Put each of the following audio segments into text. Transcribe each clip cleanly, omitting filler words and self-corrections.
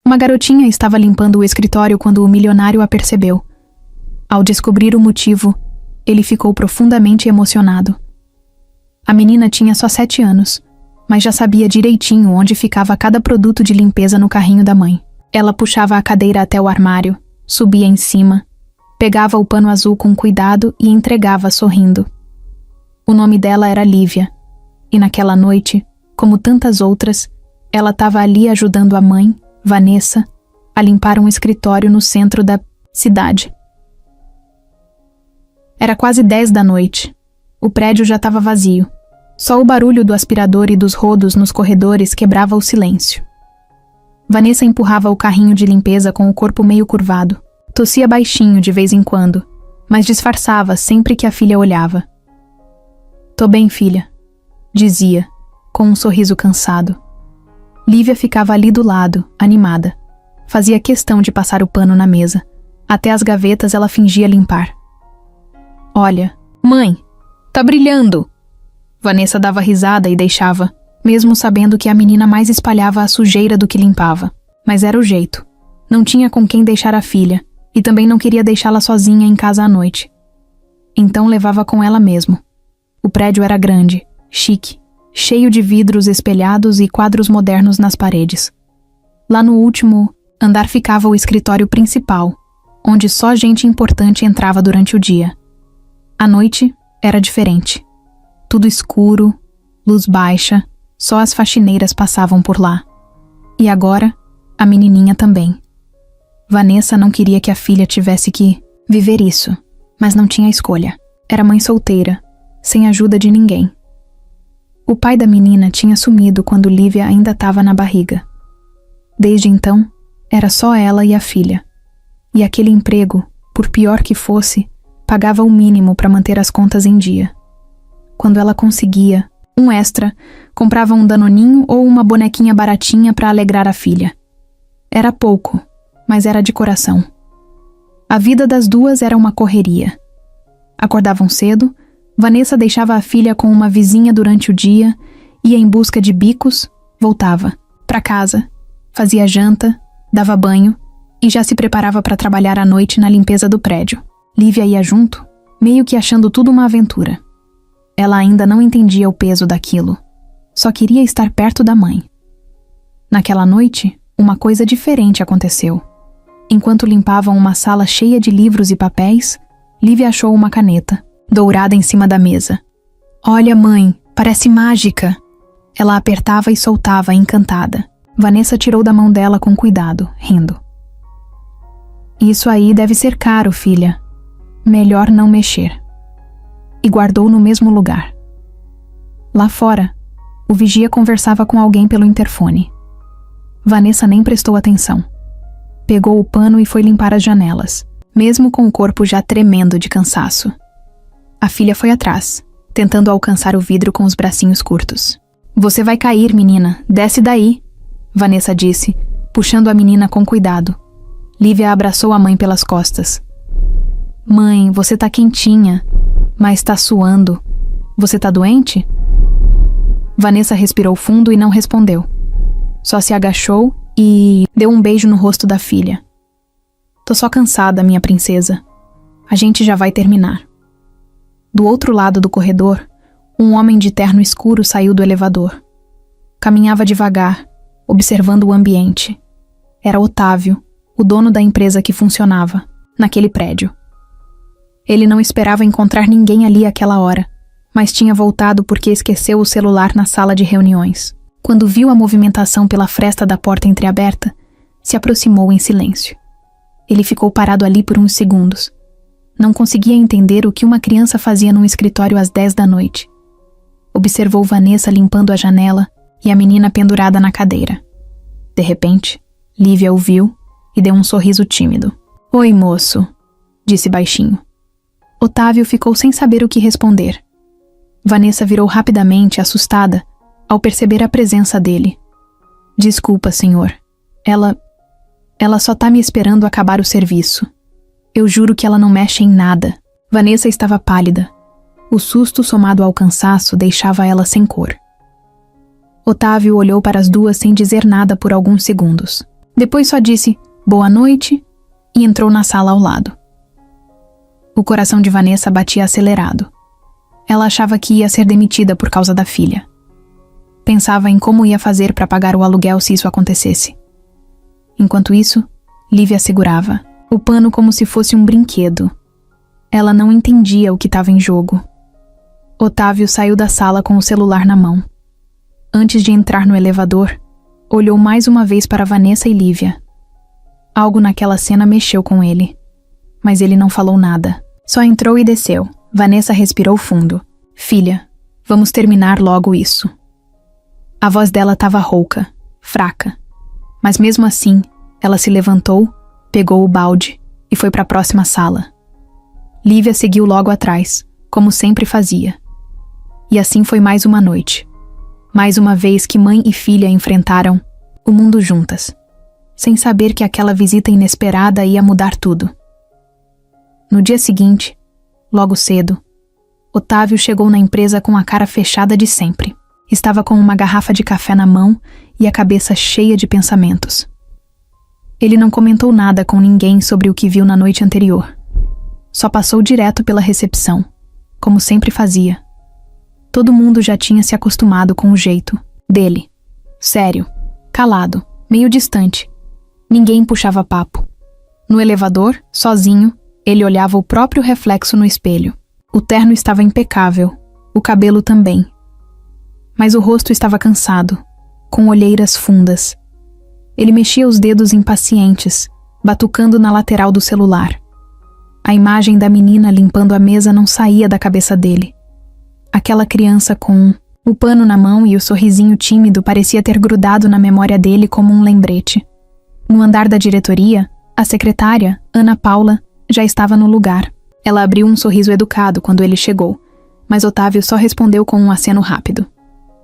Uma garotinha estava limpando o escritório quando o milionário a percebeu. Ao descobrir o motivo, ele ficou profundamente emocionado. A menina tinha só 7 anos, mas já sabia direitinho onde ficava cada produto de limpeza no carrinho da mãe. Ela puxava a cadeira até o armário, subia em cima, pegava o pano azul com cuidado e entregava sorrindo. O nome dela era Lívia, e naquela noite, como tantas outras, ela estava ali ajudando a mãe, Vanessa, a limpar um escritório no centro da cidade. Era quase 10 da noite. O prédio já estava vazio. Só o barulho do aspirador e dos rodos nos corredores quebrava o silêncio. Vanessa empurrava o carrinho de limpeza com o corpo meio curvado. Tossia baixinho de vez em quando, mas disfarçava sempre que a filha olhava. "Tô bem, filha", dizia, com um sorriso cansado. Lívia ficava ali do lado, animada. Fazia questão de passar o pano na mesa. Até as gavetas ela fingia limpar. "Olha, mãe, tá brilhando!" Vanessa dava risada e deixava, mesmo sabendo que a menina mais espalhava a sujeira do que limpava. Mas era o jeito. Não tinha com quem deixar a filha, e também não queria deixá-la sozinha em casa à noite. Então levava com ela mesmo. O prédio era grande, chique, cheio de vidros espelhados e quadros modernos nas paredes. Lá no último andar ficava o escritório principal, onde só gente importante entrava durante o dia. À noite era diferente. Tudo escuro, luz baixa, só as faxineiras passavam por lá. E agora, a menininha também. Vanessa não queria que a filha tivesse que viver isso, mas não tinha escolha. Era mãe solteira, sem ajuda de ninguém. O pai da menina tinha sumido quando Lívia ainda estava na barriga. Desde então, era só ela e a filha. E aquele emprego, por pior que fosse, pagava o mínimo para manter as contas em dia. Quando ela conseguia um extra, comprava um danoninho ou uma bonequinha baratinha para alegrar a filha. Era pouco, mas era de coração. A vida das duas era uma correria. Acordavam cedo, Vanessa deixava a filha com uma vizinha durante o dia, ia em busca de bicos, voltava para casa, fazia janta, dava banho e já se preparava para trabalhar à noite na limpeza do prédio. Lívia ia junto, meio que achando tudo uma aventura. Ela ainda não entendia o peso daquilo. Só queria estar perto da mãe. Naquela noite, uma coisa diferente aconteceu. Enquanto limpavam uma sala cheia de livros e papéis, Lívia achou uma caneta, dourada em cima da mesa. "Olha, mãe, parece mágica!" Ela apertava e soltava, encantada. Vanessa tirou da mão dela com cuidado, rindo. "Isso aí deve ser caro, filha. Melhor não mexer." E guardou no mesmo lugar. Lá fora, o vigia conversava com alguém pelo interfone. Vanessa nem prestou atenção. Pegou o pano e foi limpar as janelas, mesmo com o corpo já tremendo de cansaço. A filha foi atrás, tentando alcançar o vidro com os bracinhos curtos. "Você vai cair, menina, desce daí", Vanessa disse, puxando a menina com cuidado. Lívia abraçou a mãe pelas costas. "Mãe, você tá quentinha, mas tá suando. Você tá doente?" Vanessa respirou fundo e não respondeu. Só se agachou e deu um beijo no rosto da filha. "Tô só cansada, minha princesa. A gente já vai terminar." Do outro lado do corredor, um homem de terno escuro saiu do elevador. Caminhava devagar, observando o ambiente. Era Otávio, o dono da empresa que funcionava, naquele prédio. Ele não esperava encontrar ninguém ali àquela hora, mas tinha voltado porque esqueceu o celular na sala de reuniões. Quando viu a movimentação pela fresta da porta entreaberta, se aproximou em silêncio. Ele ficou parado ali por uns segundos. Não conseguia entender o que uma criança fazia num escritório às 10 da noite. Observou Vanessa limpando a janela e a menina pendurada na cadeira. De repente, Lívia o viu e deu um sorriso tímido. "Oi, moço", disse baixinho. Otávio ficou sem saber o que responder. Vanessa virou rapidamente, assustada, ao perceber a presença dele. "Desculpa, senhor. Ela só tá me esperando acabar o serviço. Eu juro que ela não mexe em nada." Vanessa estava pálida. O susto somado ao cansaço deixava ela sem cor. Otávio olhou para as duas sem dizer nada por alguns segundos. Depois só disse boa noite e entrou na sala ao lado. O coração de Vanessa batia acelerado. Ela achava que ia ser demitida por causa da filha. Pensava em como ia fazer para pagar o aluguel se isso acontecesse. Enquanto isso, Lívia segurava o pano como se fosse um brinquedo. Ela não entendia o que estava em jogo. Otávio saiu da sala com o celular na mão. Antes de entrar no elevador, olhou mais uma vez para Vanessa e Lívia. Algo naquela cena mexeu com ele. Mas ele não falou nada. Só entrou e desceu. Vanessa respirou fundo. Filha, vamos terminar logo isso. A voz dela estava rouca, fraca. Mas mesmo assim, ela se levantou, pegou o balde e foi para a próxima sala. Lívia seguiu logo atrás, como sempre fazia. E assim foi mais uma noite. Mais uma vez que mãe e filha enfrentaram o mundo juntas, sem saber que aquela visita inesperada ia mudar tudo. No dia seguinte, logo cedo, Otávio chegou na empresa com a cara fechada de sempre. Estava com uma garrafa de café na mão e a cabeça cheia de pensamentos. Ele não comentou nada com ninguém sobre o que viu na noite anterior. Só passou direto pela recepção, como sempre fazia. Todo mundo já tinha se acostumado com o jeito dele. Sério, calado, meio distante. Ninguém puxava papo. No elevador, sozinho, ele olhava o próprio reflexo no espelho. O terno estava impecável, o cabelo também. Mas o rosto estava cansado, com olheiras fundas. Ele mexia os dedos impacientes, batucando na lateral do celular. A imagem da menina limpando a mesa não saía da cabeça dele. Aquela criança com o pano na mão e o sorrisinho tímido parecia ter grudado na memória dele como um lembrete. No andar da diretoria, a secretária, Ana Paula, já estava no lugar. Ela abriu um sorriso educado quando ele chegou, mas Otávio só respondeu com um aceno rápido.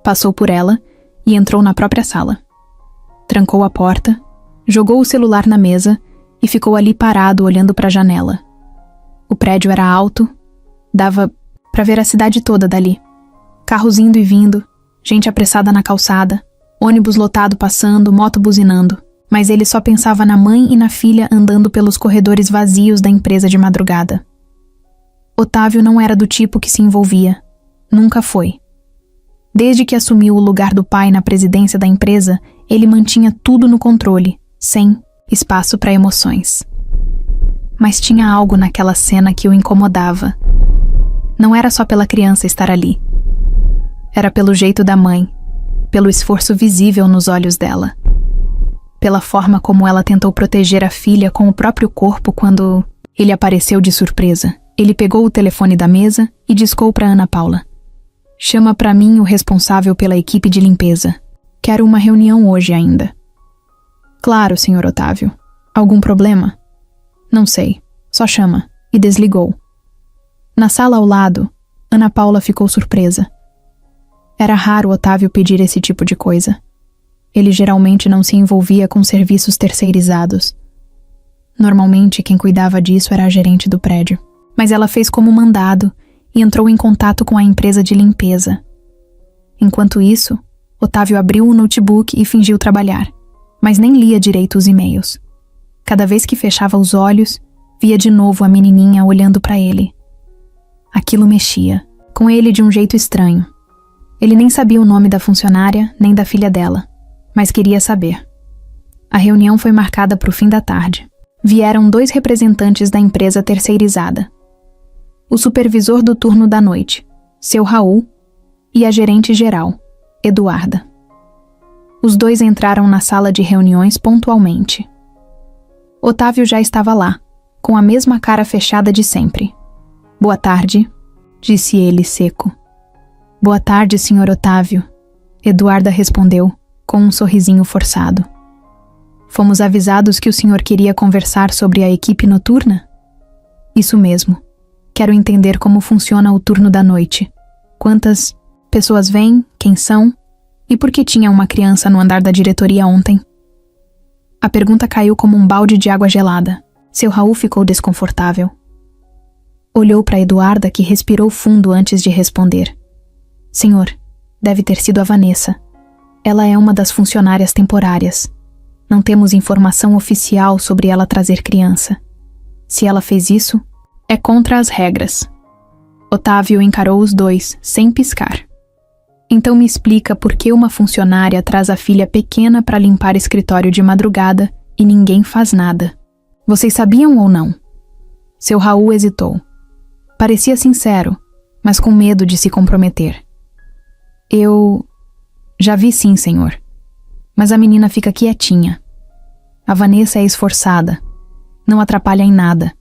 Passou por ela e entrou na própria sala. Trancou a porta, jogou o celular na mesa e ficou ali parado olhando para a janela. O prédio era alto, dava para ver a cidade toda dali. Carros indo e vindo, gente apressada na calçada, ônibus lotado passando, moto buzinando. Mas ele só pensava na mãe e na filha andando pelos corredores vazios da empresa de madrugada. Otávio não era do tipo que se envolvia. Nunca foi. Desde que assumiu o lugar do pai na presidência da empresa, ele mantinha tudo no controle, sem espaço para emoções. Mas tinha algo naquela cena que o incomodava. Não era só pela criança estar ali. Era pelo jeito da mãe, pelo esforço visível nos olhos dela. Pela forma como ela tentou proteger a filha com o próprio corpo quando ele apareceu de surpresa. Ele pegou o telefone da mesa e discou para Ana Paula. Chama para mim o responsável pela equipe de limpeza. Quero uma reunião hoje ainda. Claro, Sr. Otávio. Algum problema? Não sei. Só chama. E desligou. Na sala ao lado, Ana Paula ficou surpresa. Era raro Otávio pedir esse tipo de coisa. Ele geralmente não se envolvia com serviços terceirizados. Normalmente, quem cuidava disso era a gerente do prédio. Mas ela fez como mandado e entrou em contato com a empresa de limpeza. Enquanto isso, Otávio abriu o notebook e fingiu trabalhar, mas nem lia direito os e-mails. Cada vez que fechava os olhos, via de novo a menininha olhando para ele. Aquilo mexia, com ele de um jeito estranho. Ele nem sabia o nome da funcionária, nem da filha dela, mas queria saber. A reunião foi marcada para o fim da tarde. Vieram 2 representantes da empresa terceirizada. O supervisor do turno da noite, seu Raul, e a gerente geral, Eduarda. Os 2 entraram na sala de reuniões pontualmente. Otávio já estava lá, com a mesma cara fechada de sempre. Boa tarde, disse ele seco. Boa tarde, Sr. Otávio, Eduarda respondeu, com um sorrisinho forçado. Fomos avisados que o senhor queria conversar sobre a equipe noturna? Isso mesmo. Quero entender como funciona o turno da noite. Quantas pessoas vêm, quem são e por que tinha uma criança no andar da diretoria ontem? A pergunta caiu como um balde de água gelada. Seu Raul ficou desconfortável. Olhou para Eduarda, que respirou fundo antes de responder. Senhor, deve ter sido a Vanessa. Ela é uma das funcionárias temporárias. Não temos informação oficial sobre ela trazer criança. Se ela fez isso, é contra as regras. Otávio encarou os dois, sem piscar. Então me explica por que uma funcionária traz a filha pequena para limpar escritório de madrugada e ninguém faz nada. Vocês sabiam ou não? Seu Raul hesitou. Parecia sincero, mas com medo de se comprometer. Eu... já vi sim, senhor. Mas a menina fica quietinha. A Vanessa é esforçada. Não atrapalha em nada.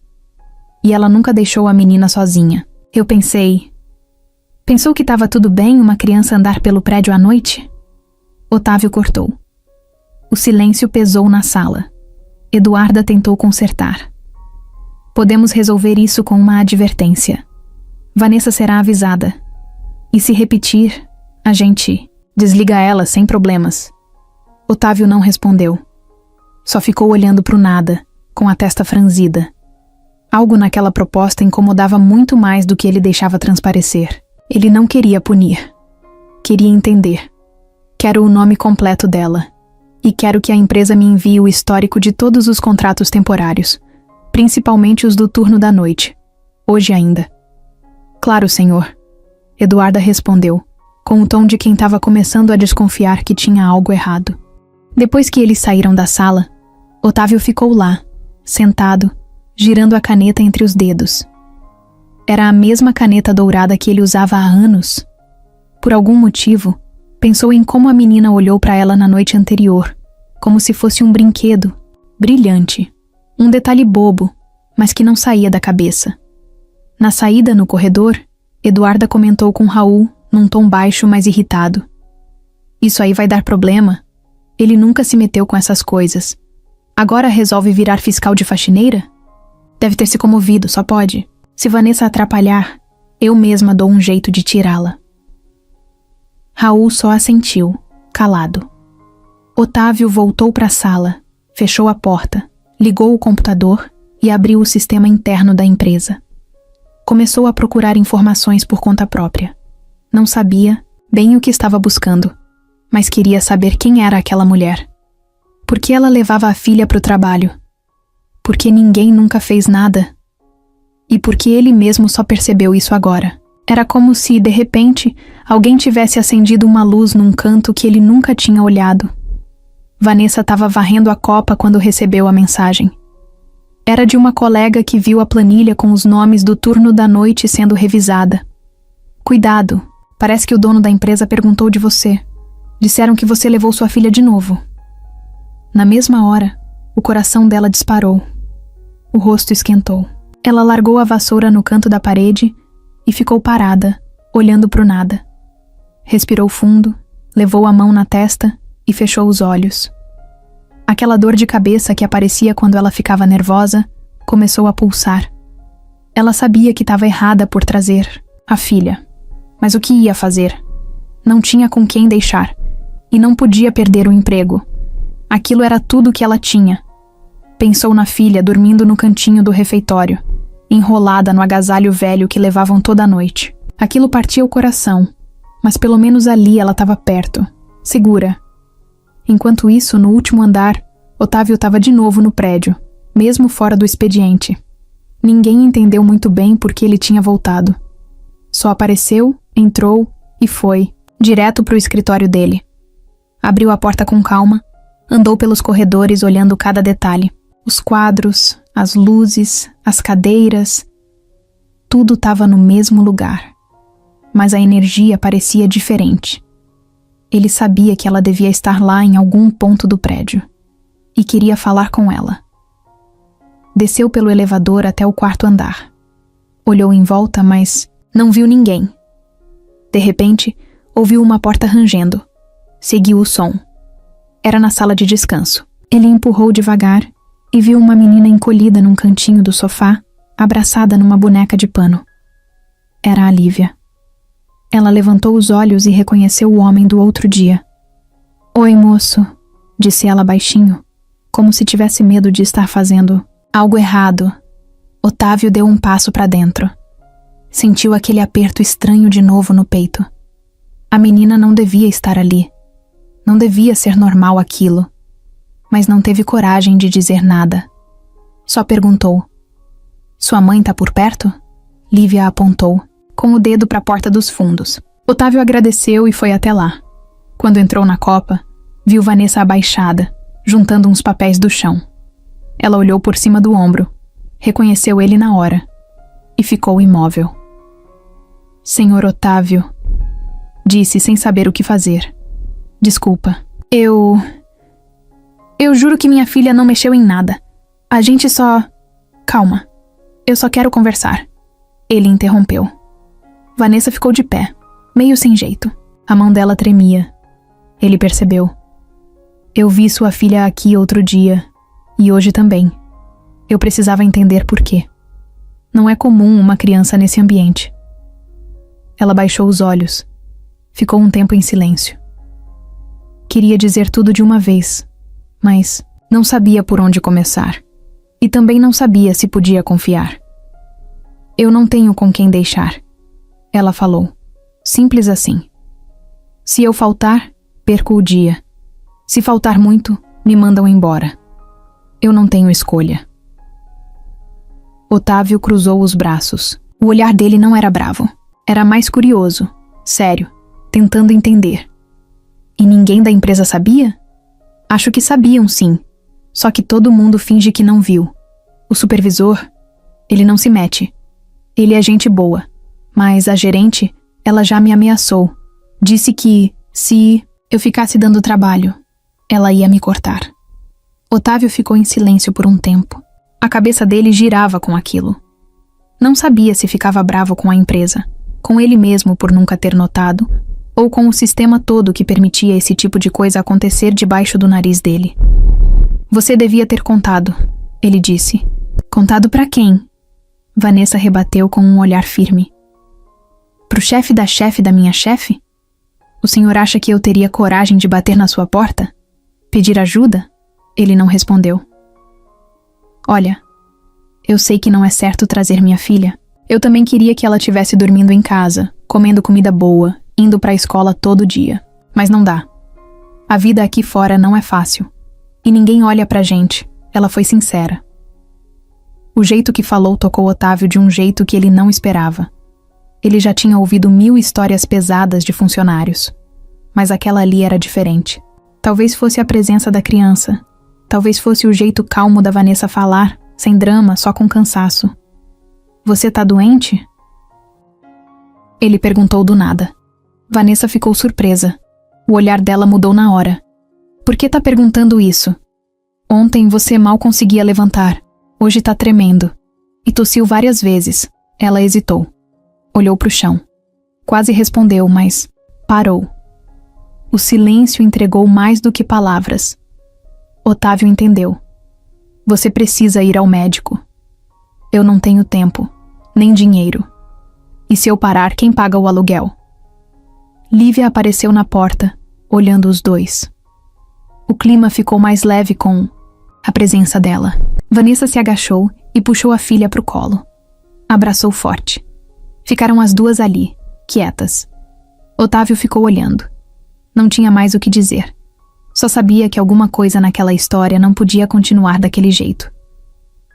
E ela nunca deixou a menina sozinha. Eu pensei... Pensou que estava tudo bem uma criança andar pelo prédio à noite? Otávio cortou. O silêncio pesou na sala. Eduarda tentou consertar. Podemos resolver isso com uma advertência. Vanessa será avisada. E se repetir, a gente desliga ela sem problemas. Otávio não respondeu. Só ficou olhando para o nada, com a testa franzida. Algo naquela proposta incomodava muito mais do que ele deixava transparecer. Ele não queria punir. Queria entender. Quero o nome completo dela. E quero que a empresa me envie o histórico de todos os contratos temporários, principalmente os do turno da noite. Hoje ainda. Claro, senhor. Eduarda respondeu, com o tom de quem estava começando a desconfiar que tinha algo errado. Depois que eles saíram da sala, Otávio ficou lá, sentado, girando a caneta entre os dedos. Era a mesma caneta dourada que ele usava há anos. Por algum motivo, pensou em como a menina olhou para ela na noite anterior, como se fosse um brinquedo, brilhante, um detalhe bobo, mas que não saía da cabeça. Na saída no corredor, Eduarda comentou com Raul, num tom baixo, mas irritado. Isso aí vai dar problema. Ele nunca se meteu com essas coisas. Agora resolve virar fiscal de faxineira? Deve ter se comovido, só pode. Se Vanessa atrapalhar, eu mesma dou um jeito de tirá-la. Raul só assentiu, calado. Otávio voltou para a sala, fechou a porta, ligou o computador e abriu o sistema interno da empresa. Começou a procurar informações por conta própria. Não sabia bem o que estava buscando, mas queria saber quem era aquela mulher. Por que ela levava a filha para o trabalho? Por que ninguém nunca fez nada? E por que ele mesmo só percebeu isso agora? Era como se, de repente, alguém tivesse acendido uma luz num canto que ele nunca tinha olhado. Vanessa estava varrendo a copa quando recebeu a mensagem. Era de uma colega que viu a planilha com os nomes do turno da noite sendo revisada. Cuidado, parece que o dono da empresa perguntou de você. Disseram que você levou sua filha de novo. Na mesma hora, o coração dela disparou. O rosto esquentou. Ela largou a vassoura no canto da parede e ficou parada, olhando para o nada. Respirou fundo, levou a mão na testa e fechou os olhos. Aquela dor de cabeça que aparecia quando ela ficava nervosa começou a pulsar. Ela sabia que estava errada por trazer a filha. Mas o que ia fazer? Não tinha com quem deixar e não podia perder o emprego. Aquilo era tudo que ela tinha. Pensou na filha dormindo no cantinho do refeitório, enrolada no agasalho velho que levavam toda a noite. Aquilo partia o coração, mas pelo menos ali ela estava perto, segura. Enquanto isso, no último andar, Otávio estava de novo no prédio, mesmo fora do expediente. Ninguém entendeu muito bem por que ele tinha voltado. Só apareceu, entrou e foi, direto para o escritório dele. Abriu a porta com calma, andou pelos corredores olhando cada detalhe. Os quadros, as luzes, as cadeiras, tudo estava no mesmo lugar. Mas a energia parecia diferente. Ele sabia que ela devia estar lá em algum ponto do prédio e queria falar com ela. Desceu pelo elevador até o quarto andar. Olhou em volta, mas não viu ninguém. De repente, ouviu uma porta rangendo. Seguiu o som. Era na sala de descanso. Ele empurrou devagar e viu uma menina encolhida num cantinho do sofá, abraçada numa boneca de pano. Era a Lívia. Ela levantou os olhos e reconheceu o homem do outro dia. "Oi, moço", disse ela baixinho, como se tivesse medo de estar fazendo algo errado. Otávio deu um passo para dentro. Sentiu aquele aperto estranho de novo no peito. A menina não devia estar ali. Não devia ser normal aquilo. mas não teve coragem de dizer nada. Só perguntou: "Sua mãe tá por perto?" Lívia apontou, com o dedo para a porta dos fundos. Otávio agradeceu e foi até lá. Quando entrou na copa, viu Vanessa abaixada, juntando uns papéis do chão. Ela olhou por cima do ombro, reconheceu ele na hora e ficou imóvel. "Senhor Otávio", disse sem saber o que fazer. "Desculpa, eu juro que minha filha não mexeu em nada. A gente só... Calma, eu só quero conversar." Ele interrompeu. Vanessa ficou de pé, meio sem jeito. A mão dela tremia. Ele percebeu. "Eu vi sua filha aqui outro dia, e hoje também. Eu precisava entender por quê. Não é comum uma criança nesse ambiente." Ela baixou os olhos. Ficou um tempo em silêncio. Queria dizer tudo de uma vez, mas não sabia por onde começar. E também não sabia se podia confiar. "Eu não tenho com quem deixar", ela falou. Simples assim. "Se eu faltar, perco o dia. Se faltar muito, me mandam embora. Eu não tenho escolha." Otávio cruzou os braços. O olhar dele não era bravo. Era mais curioso, sério, tentando entender. "E ninguém da empresa sabia?" "Acho que sabiam, sim. Só que todo mundo finge que não viu. O supervisor, ele não se mete. Ele é gente boa. Mas a gerente, ela já me ameaçou. Disse que, se eu ficasse dando trabalho, ela ia me cortar." Otávio ficou em silêncio por um tempo. A cabeça dele girava com aquilo. Não sabia se ficava bravo com a empresa, com ele mesmo por nunca ter notado, ou com o sistema todo que permitia esse tipo de coisa acontecer debaixo do nariz dele. "Você devia ter contado", ele disse. "Contado pra quem?" Vanessa rebateu com um olhar firme. "Pro chefe da minha chefe? O senhor acha que eu teria coragem de bater na sua porta? Pedir ajuda?" Ele não respondeu. "Olha, eu sei que não é certo trazer minha filha. Eu também queria que ela tivesse dormindo em casa, comendo comida boa, indo pra escola todo dia. Mas não dá. A vida aqui fora não é fácil. E ninguém olha pra gente." Ela foi sincera. O jeito que falou tocou Otávio de um jeito que ele não esperava. Ele já tinha ouvido 1000 histórias pesadas de funcionários. Mas aquela ali era diferente. Talvez fosse a presença da criança. Talvez fosse o jeito calmo da Vanessa falar, sem drama, só com cansaço. "Você tá doente?" Ele perguntou do nada. Vanessa ficou surpresa. O olhar dela mudou na hora. "Por que tá perguntando isso? Ontem você mal conseguia levantar. Hoje tá tremendo." E tossiu várias vezes. Ela hesitou. Olhou pro chão. Quase respondeu, mas parou. O silêncio entregou mais do que palavras. Otávio entendeu. "Você precisa ir ao médico." "Eu não tenho tempo, nem dinheiro. E se eu parar, quem paga o aluguel?" Lívia apareceu na porta, olhando os dois. O clima ficou mais leve com a presença dela. Vanessa se agachou e puxou a filha pro colo. Abraçou forte. Ficaram as duas ali, quietas. Otávio ficou olhando. Não tinha mais o que dizer. Só sabia que alguma coisa naquela história não podia continuar daquele jeito.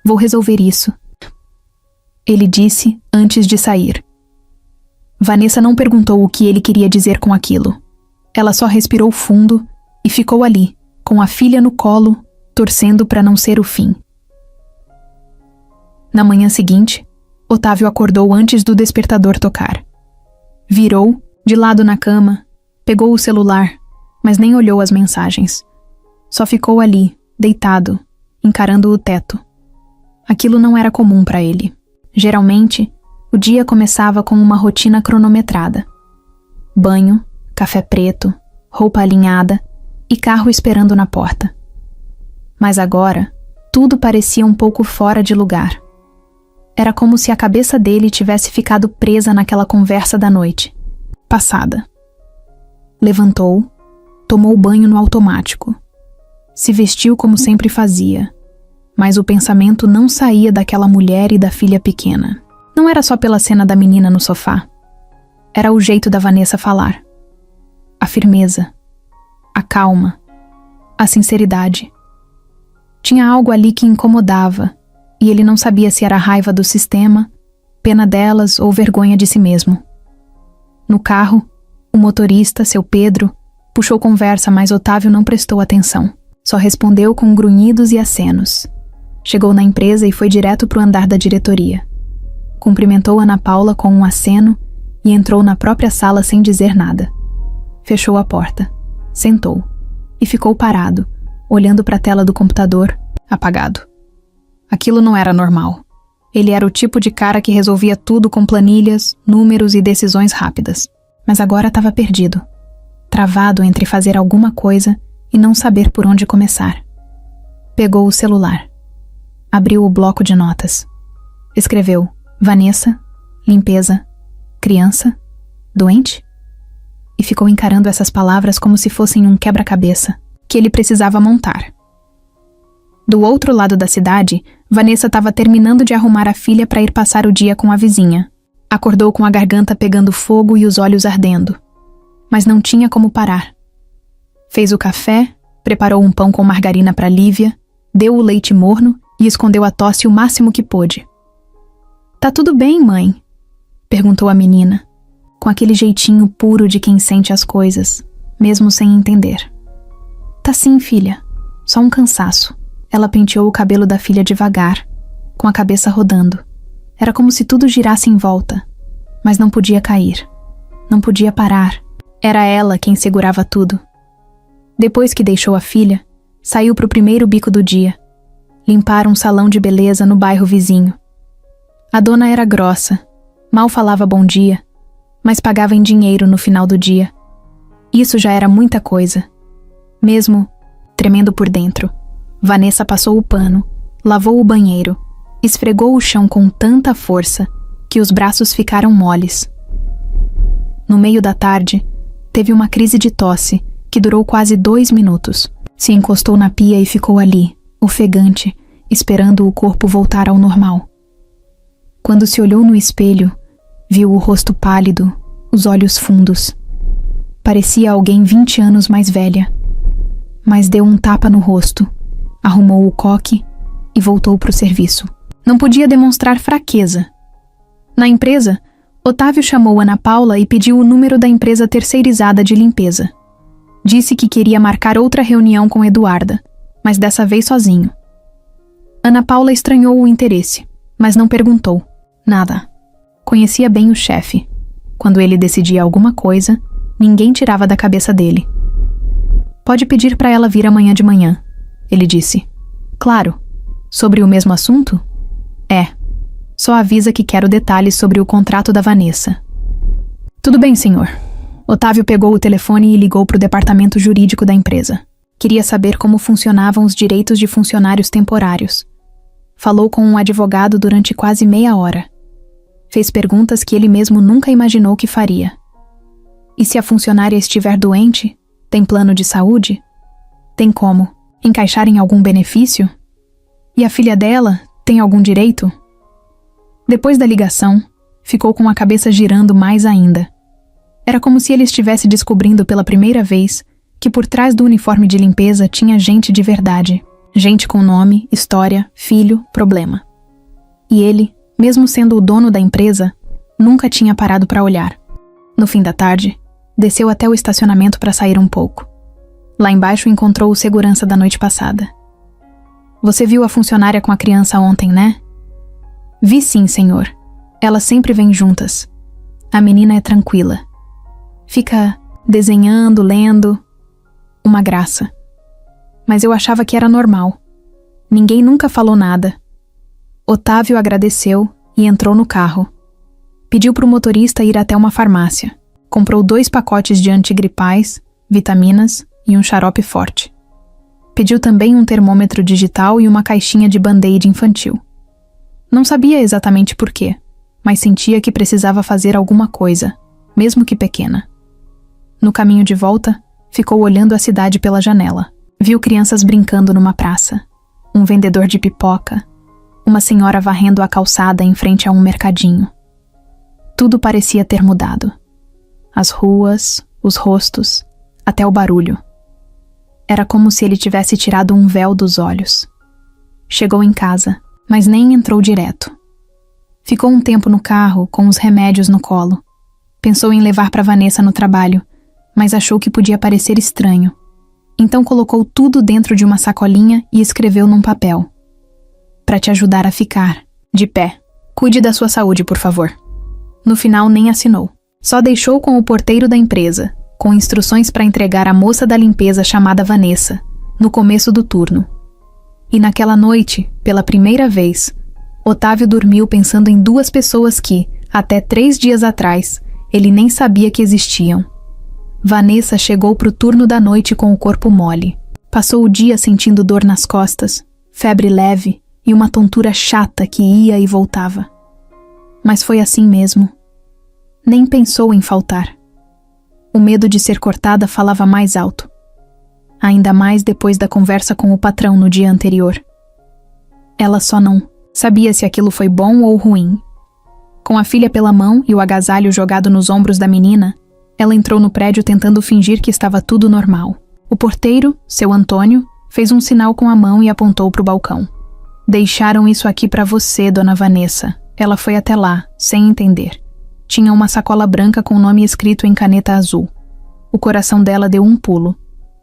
"Vou resolver isso", ele disse antes de sair. Vanessa não perguntou o que ele queria dizer com aquilo. Ela só respirou fundo e ficou ali, com a filha no colo, torcendo para não ser o fim. Na manhã seguinte, Otávio acordou antes do despertador tocar. Virou, de lado na cama, pegou o celular, mas nem olhou as mensagens. Só ficou ali, deitado, encarando o teto. Aquilo não era comum para ele. Geralmente, o dia começava com uma rotina cronometrada. Banho, café preto, roupa alinhada e carro esperando na porta. Mas agora, tudo parecia um pouco fora de lugar. Era como se a cabeça dele tivesse ficado presa naquela conversa da noite passada. Levantou, tomou banho no automático. Se vestiu como sempre fazia, mas o pensamento não saía daquela mulher e da filha pequena. Não era só pela cena da menina no sofá. Era o jeito da Vanessa falar. A firmeza, a calma, a sinceridade. Tinha algo ali que incomodava, e ele não sabia se era raiva do sistema, pena delas ou vergonha de si mesmo. No carro, o motorista, seu Pedro, puxou conversa, mas Otávio não prestou atenção. Só respondeu com grunhidos e acenos. Chegou na empresa e foi direto para o andar da diretoria. Cumprimentou Ana Paula com um aceno e entrou na própria sala sem dizer nada. Fechou a porta, sentou e ficou parado, olhando para a tela do computador, apagado. Aquilo não era normal. Ele era o tipo de cara que resolvia tudo com planilhas, números e decisões rápidas. Mas agora estava perdido, travado entre fazer alguma coisa e não saber por onde começar. Pegou o celular. Abriu o bloco de notas. Escreveu: Vanessa, limpeza, criança, doente? E ficou encarando essas palavras como se fossem um quebra-cabeça que ele precisava montar. Do outro lado da cidade, Vanessa estava terminando de arrumar a filha para ir passar o dia com a vizinha. Acordou com a garganta pegando fogo e os olhos ardendo. Mas não tinha como parar. Fez o café, preparou um pão com margarina para Lívia, deu o leite morno e escondeu a tosse o máximo que pôde. "Tá tudo bem, mãe?" perguntou a menina, com aquele jeitinho puro de quem sente as coisas, mesmo sem entender. "Tá sim, filha. Só um cansaço." Ela penteou o cabelo da filha devagar, com a cabeça rodando. Era como se tudo girasse em volta, mas não podia cair. Não podia parar. Era ela quem segurava tudo. Depois que deixou a filha, saiu para o primeiro bico do dia. Limpar um salão de beleza no bairro vizinho. A dona era grossa, mal falava bom dia, mas pagava em dinheiro no final do dia. Isso já era muita coisa. Mesmo tremendo por dentro, Vanessa passou o pano, lavou o banheiro, esfregou o chão com tanta força que os braços ficaram moles. No meio da tarde, teve uma crise de tosse que durou quase 2 minutos. Se encostou na pia e ficou ali, ofegante, esperando o corpo voltar ao normal. Quando se olhou no espelho, viu o rosto pálido, os olhos fundos. Parecia alguém 20 anos mais velha. Mas deu um tapa no rosto, arrumou o coque e voltou para o serviço. Não podia demonstrar fraqueza. Na empresa, Otávio chamou Ana Paula e pediu o número da empresa terceirizada de limpeza. Disse que queria marcar outra reunião com Eduarda, mas dessa vez sozinho. Ana Paula estranhou o interesse, mas não perguntou. Nada. Conhecia bem o chefe. Quando ele decidia alguma coisa, ninguém tirava da cabeça dele. "Pode pedir para ela vir amanhã de manhã", ele disse. "Claro. Sobre o mesmo assunto?" "É. Só avisa que quero detalhes sobre o contrato da Vanessa." "Tudo bem, senhor." Otávio pegou o telefone e ligou para o departamento jurídico da empresa. Queria saber como funcionavam os direitos de funcionários temporários. Falou com um advogado durante quase meia hora. Fez perguntas que ele mesmo nunca imaginou que faria. E se a funcionária estiver doente, tem plano de saúde? Tem como encaixar em algum benefício? E a filha dela tem algum direito? Depois da ligação, ficou com a cabeça girando mais ainda. Era como se ele estivesse descobrindo pela primeira vez que por trás do uniforme de limpeza tinha gente de verdade. Gente com nome, história, filho, problema. E ele, mesmo sendo o dono da empresa, nunca tinha parado para olhar. No fim da tarde, desceu até o estacionamento para sair um pouco. Lá embaixo encontrou o segurança da noite passada. "Você viu a funcionária com a criança ontem, né?" "Vi sim, senhor. Elas sempre vêm juntas. A menina é tranquila. Fica desenhando, lendo. Uma graça. Mas eu achava que era normal. Ninguém nunca falou nada." Otávio agradeceu e entrou no carro. Pediu para o motorista ir até uma farmácia. Comprou 2 pacotes de antigripais, vitaminas e um xarope forte. Pediu também um termômetro digital e uma caixinha de band-aid infantil. Não sabia exatamente por quê, mas sentia que precisava fazer alguma coisa, mesmo que pequena. No caminho de volta, ficou olhando a cidade pela janela. Viu crianças brincando numa praça, um vendedor de pipoca, uma senhora varrendo a calçada em frente a um mercadinho. Tudo parecia ter mudado. As ruas, os rostos, até o barulho. Era como se ele tivesse tirado um véu dos olhos. chegou em casa, mas nem entrou direto. Ficou um tempo no carro, com os remédios no colo. Pensou em levar para Vanessa no trabalho, mas achou que podia parecer estranho. Então colocou tudo dentro de uma sacolinha e escreveu num papel. Para te ajudar a ficar de pé. Cuide da sua saúde, por favor. No final nem assinou. Só deixou com o porteiro da empresa, com instruções para entregar à moça da limpeza chamada Vanessa, no começo do turno. E naquela noite, pela primeira vez, Otávio dormiu pensando em duas pessoas que, até 3 dias atrás, ele nem sabia que existiam. Vanessa chegou pro turno da noite com o corpo mole. Passou o dia sentindo dor nas costas, febre leve e uma tontura chata que ia e voltava. Mas foi assim mesmo. Nem pensou em faltar. O medo de ser cortada falava mais alto. Ainda mais depois da conversa com o patrão no dia anterior. Ela só não sabia se aquilo foi bom ou ruim. Com a filha pela mão e o agasalho jogado nos ombros da menina, ela entrou no prédio tentando fingir que estava tudo normal. O porteiro, seu Antônio, fez um sinal com a mão e apontou para o balcão. Deixaram isso aqui para você, dona Vanessa. Ela foi até lá, sem entender. Tinha uma sacola branca com o nome escrito em caneta azul. O coração dela deu um pulo.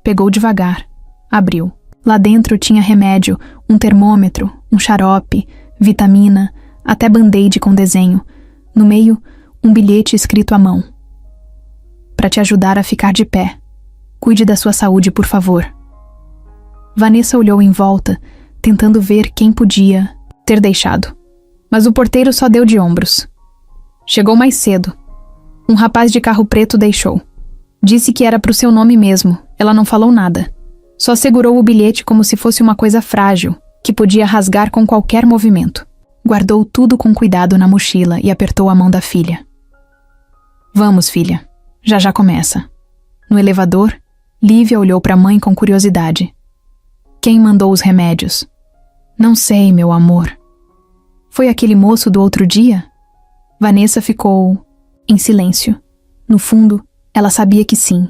Pegou devagar. Abriu. Lá dentro tinha remédio, um termômetro, um xarope, vitamina, até band-aid com desenho. No meio, um bilhete escrito à mão. Para te ajudar a ficar de pé. Cuide da sua saúde, por favor. Vanessa olhou em volta, tentando ver quem podia ter deixado. Mas o porteiro só deu de ombros. Chegou mais cedo. Um rapaz de carro preto deixou. Disse que era pro seu nome mesmo. Ela não falou nada. Só segurou o bilhete como se fosse uma coisa frágil, que podia rasgar com qualquer movimento. Guardou tudo com cuidado na mochila e apertou a mão da filha. Vamos, filha. Já já começa. No elevador, Lívia olhou para a mãe com curiosidade. Quem mandou os remédios? Não sei, meu amor. Foi aquele moço do outro dia? Vanessa ficou em silêncio. No fundo, ela sabia que sim.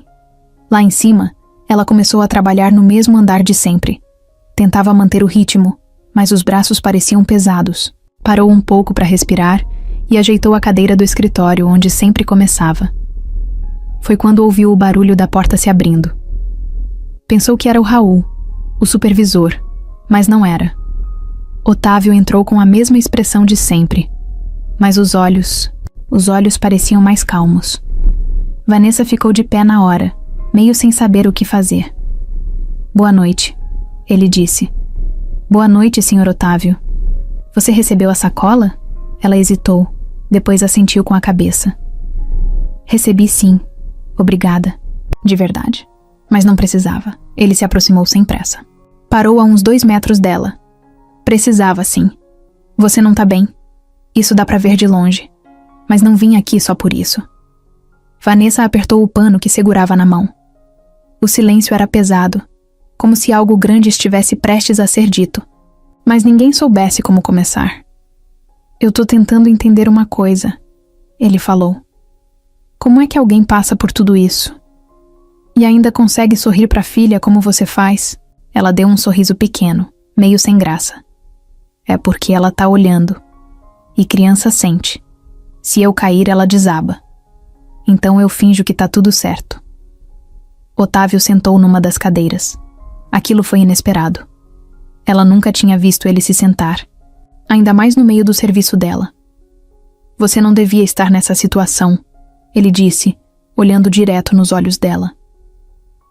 Lá em cima, ela começou a trabalhar no mesmo andar de sempre. Tentava manter o ritmo, mas os braços pareciam pesados. Parou um pouco para respirar e ajeitou a cadeira do escritório onde sempre começava. Foi quando ouviu o barulho da porta se abrindo. Pensou que era o Raul, o supervisor, mas não era. Otávio entrou com a mesma expressão de sempre, mas os olhos pareciam mais calmos. Vanessa ficou de pé na hora, meio sem saber o que fazer. Boa noite, ele disse. Boa noite, Sr. Otávio. Você recebeu a sacola? Ela hesitou, depois assentiu com a cabeça. Recebi sim, obrigada, de verdade. Mas não precisava. Ele se aproximou sem pressa. Parou a uns 2 metros dela. Precisava, sim. Você não tá bem. Isso dá pra ver de longe. Mas não vim aqui só por isso. Vanessa apertou o pano que segurava na mão. O silêncio era pesado, como se algo grande estivesse prestes a ser dito, mas ninguém soubesse como começar. Eu tô tentando entender uma coisa, ele falou. Como é que alguém passa por tudo isso? E ainda consegue sorrir pra filha como você faz? Ela deu um sorriso pequeno, meio sem graça. É porque ela tá olhando. E criança sente. Se eu cair, ela desaba. Então eu finjo que tá tudo certo. Otávio sentou numa das cadeiras. Aquilo foi inesperado. Ela nunca tinha visto ele se sentar, ainda mais no meio do serviço dela. Você não devia estar nessa situação, ele disse, olhando direto nos olhos dela.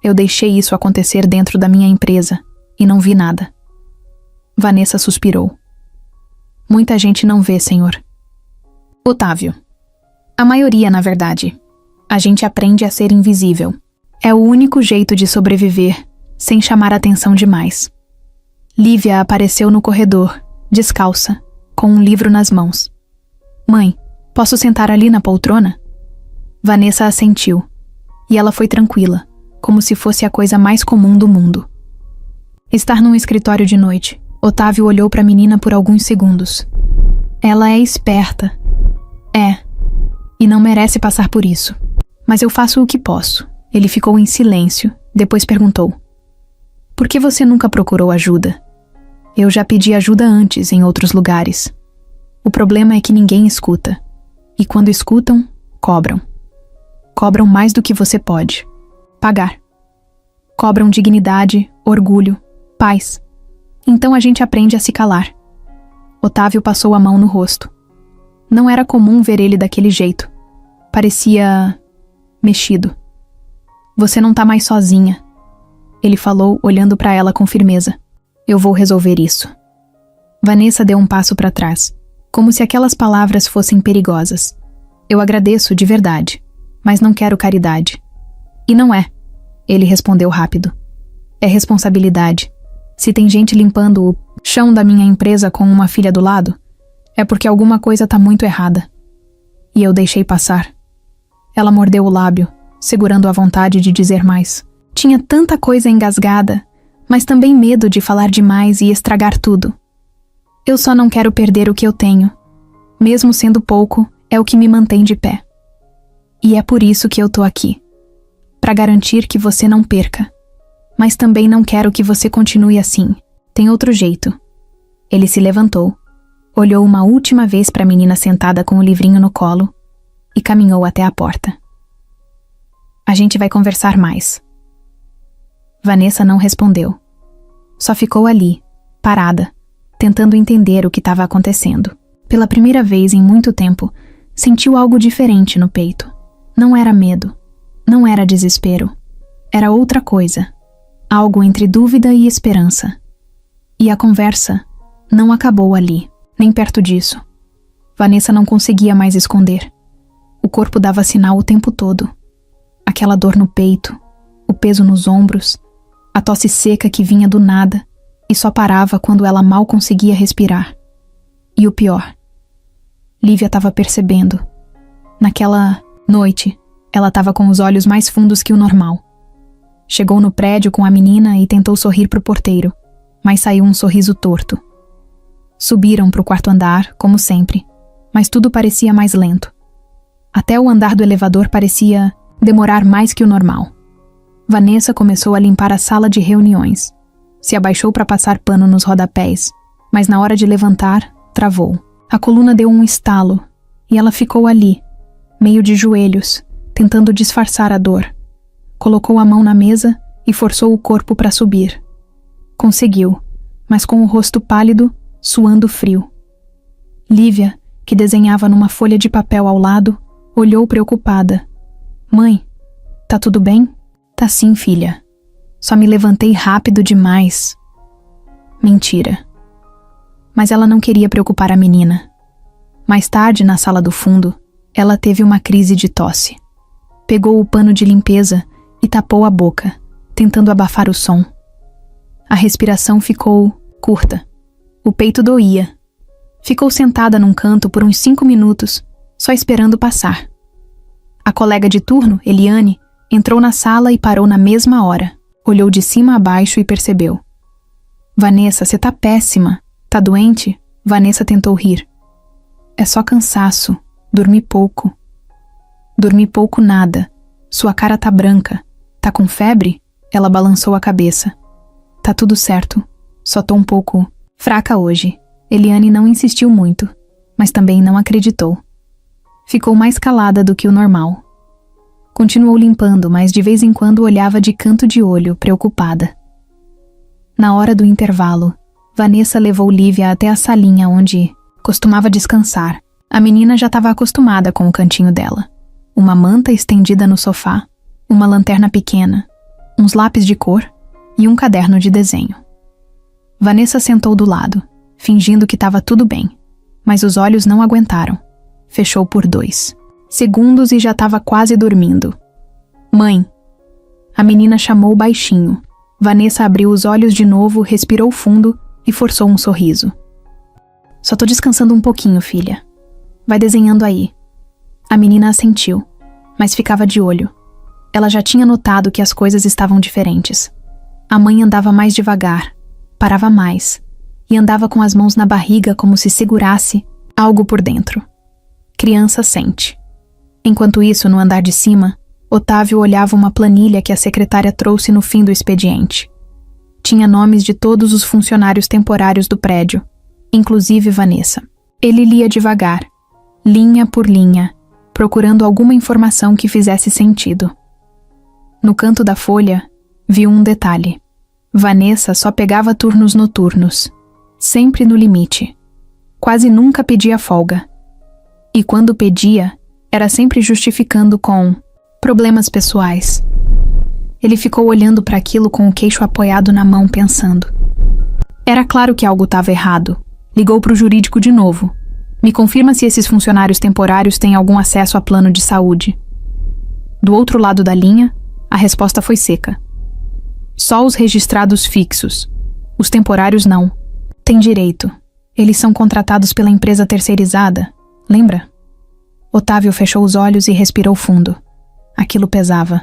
Eu deixei isso acontecer dentro da minha empresa e não vi nada. Vanessa suspirou. Muita gente não vê, senhor. Otávio. A maioria, na verdade. A gente aprende a ser invisível. É o único jeito de sobreviver, sem chamar atenção demais. Lívia apareceu no corredor, descalça, com um livro nas mãos. Mãe, posso sentar ali na poltrona? Vanessa assentiu, e ela foi tranquila, como se fosse a coisa mais comum do mundo. Estar num escritório de noite, Otávio olhou para a menina por alguns segundos. Ela é esperta. É. E não merece passar por isso. Mas eu faço o que posso. Ele ficou em silêncio, depois perguntou. Por que você nunca procurou ajuda? Eu já pedi ajuda antes em outros lugares. O problema é que ninguém escuta. E quando escutam, cobram. Cobram mais do que você pode pagar. Cobram dignidade, orgulho, paz. Então a gente aprende a se calar. Otávio passou a mão no rosto. Não era comum ver ele daquele jeito. Parecia mexido. Você não tá mais sozinha, ele falou, olhando para ela com firmeza. Eu vou resolver isso. Vanessa deu um passo para trás, como se aquelas palavras fossem perigosas. Eu agradeço de verdade, mas não quero caridade. E não é, ele respondeu rápido. É responsabilidade. Se tem gente limpando o chão da minha empresa com uma filha do lado, é porque alguma coisa tá muito errada. E eu deixei passar. Ela mordeu o lábio, segurando a vontade de dizer mais. Tinha tanta coisa engasgada, mas também medo de falar demais e estragar tudo. Eu só não quero perder o que eu tenho. Mesmo sendo pouco, é o que me mantém de pé. E é por isso que eu tô aqui. Para garantir que você não perca. Mas também não quero que você continue assim. Tem outro jeito. Ele se levantou, olhou uma última vez para a menina sentada com o livrinho no colo e caminhou até a porta. A gente vai conversar mais. Vanessa não respondeu. Só ficou ali, parada, tentando entender o que estava acontecendo. Pela primeira vez em muito tempo, sentiu algo diferente no peito. Não era medo, não era desespero. Era outra coisa. Algo entre dúvida e esperança. E a conversa não acabou ali, nem perto disso. Vanessa não conseguia mais esconder. O corpo dava sinal o tempo todo. Aquela dor no peito, o peso nos ombros, a tosse seca que vinha do nada e só parava quando ela mal conseguia respirar. E o pior, Lívia estava percebendo. Naquela noite, ela estava com os olhos mais fundos que o normal. Chegou no prédio com a menina e tentou sorrir pro porteiro, mas saiu um sorriso torto. Subiram pro quarto andar, como sempre, mas tudo parecia mais lento. Até o andar do elevador parecia demorar mais que o normal. Vanessa começou a limpar a sala de reuniões. Se abaixou para passar pano nos rodapés, mas na hora de levantar, travou. A coluna deu um estalo e ela ficou ali, meio de joelhos, tentando disfarçar a dor. Colocou a mão na mesa e forçou o corpo para subir. Conseguiu, mas com o rosto pálido, suando frio. Lívia, que desenhava numa folha de papel ao lado, olhou preocupada. Mãe, tá tudo bem? Tá sim, filha. Só me levantei rápido demais. Mentira. Mas ela não queria preocupar a menina. Mais tarde, na sala do fundo, ela teve uma crise de tosse. Pegou o pano de limpeza e tapou a boca, tentando abafar o som. A respiração ficou curta. O peito doía. Ficou sentada num canto por uns 5 minutos, só esperando passar. A colega de turno, Eliane, entrou na sala e parou na mesma hora. Olhou de cima a baixo e percebeu. Vanessa, você tá péssima. Tá doente? Vanessa tentou rir. É só cansaço. Dormi pouco. Dormi pouco nada. Sua cara tá branca. Tá com febre? Ela balançou a cabeça. Tá tudo certo. Só tô um pouco fraca hoje. Eliane não insistiu muito, mas também não acreditou. Ficou mais calada do que o normal. Continuou limpando, mas de vez em quando olhava de canto de olho, preocupada. Na hora do intervalo, Vanessa levou Lívia até a salinha onde costumava descansar. A menina já estava acostumada com o cantinho dela. Uma manta estendida no sofá, uma lanterna pequena, uns lápis de cor e um caderno de desenho. Vanessa sentou do lado, fingindo que estava tudo bem, mas os olhos não aguentaram. Fechou por 2 segundos e já estava quase dormindo. Mãe! A menina chamou baixinho. Vanessa abriu os olhos de novo, respirou fundo e forçou um sorriso. Só tô descansando um pouquinho, filha. Vai desenhando aí. A menina assentiu, mas ficava de olho. Ela já tinha notado que as coisas estavam diferentes. A mãe andava mais devagar, parava mais, e andava com as mãos na barriga como se segurasse algo por dentro. Criança sente. Enquanto isso, no andar de cima, Otávio olhava uma planilha que a secretária trouxe no fim do expediente. Tinha nomes de todos os funcionários temporários do prédio, inclusive Vanessa. Ele lia devagar, linha por linha, procurando alguma informação que fizesse sentido. No canto da folha, viu um detalhe. Vanessa só pegava turnos noturnos, sempre no limite. Quase nunca pedia folga. E quando pedia, era sempre justificando com problemas pessoais. Ele ficou olhando para aquilo com o queixo apoiado na mão, pensando. Era claro que algo estava errado. Ligou para o jurídico de novo. Me confirma se esses funcionários temporários têm algum acesso a plano de saúde. Do outro lado da linha, a resposta foi seca. Só os registrados fixos. Os temporários não. Tem direito. Eles são contratados pela empresa terceirizada. Lembra? Otávio fechou os olhos e respirou fundo. Aquilo pesava.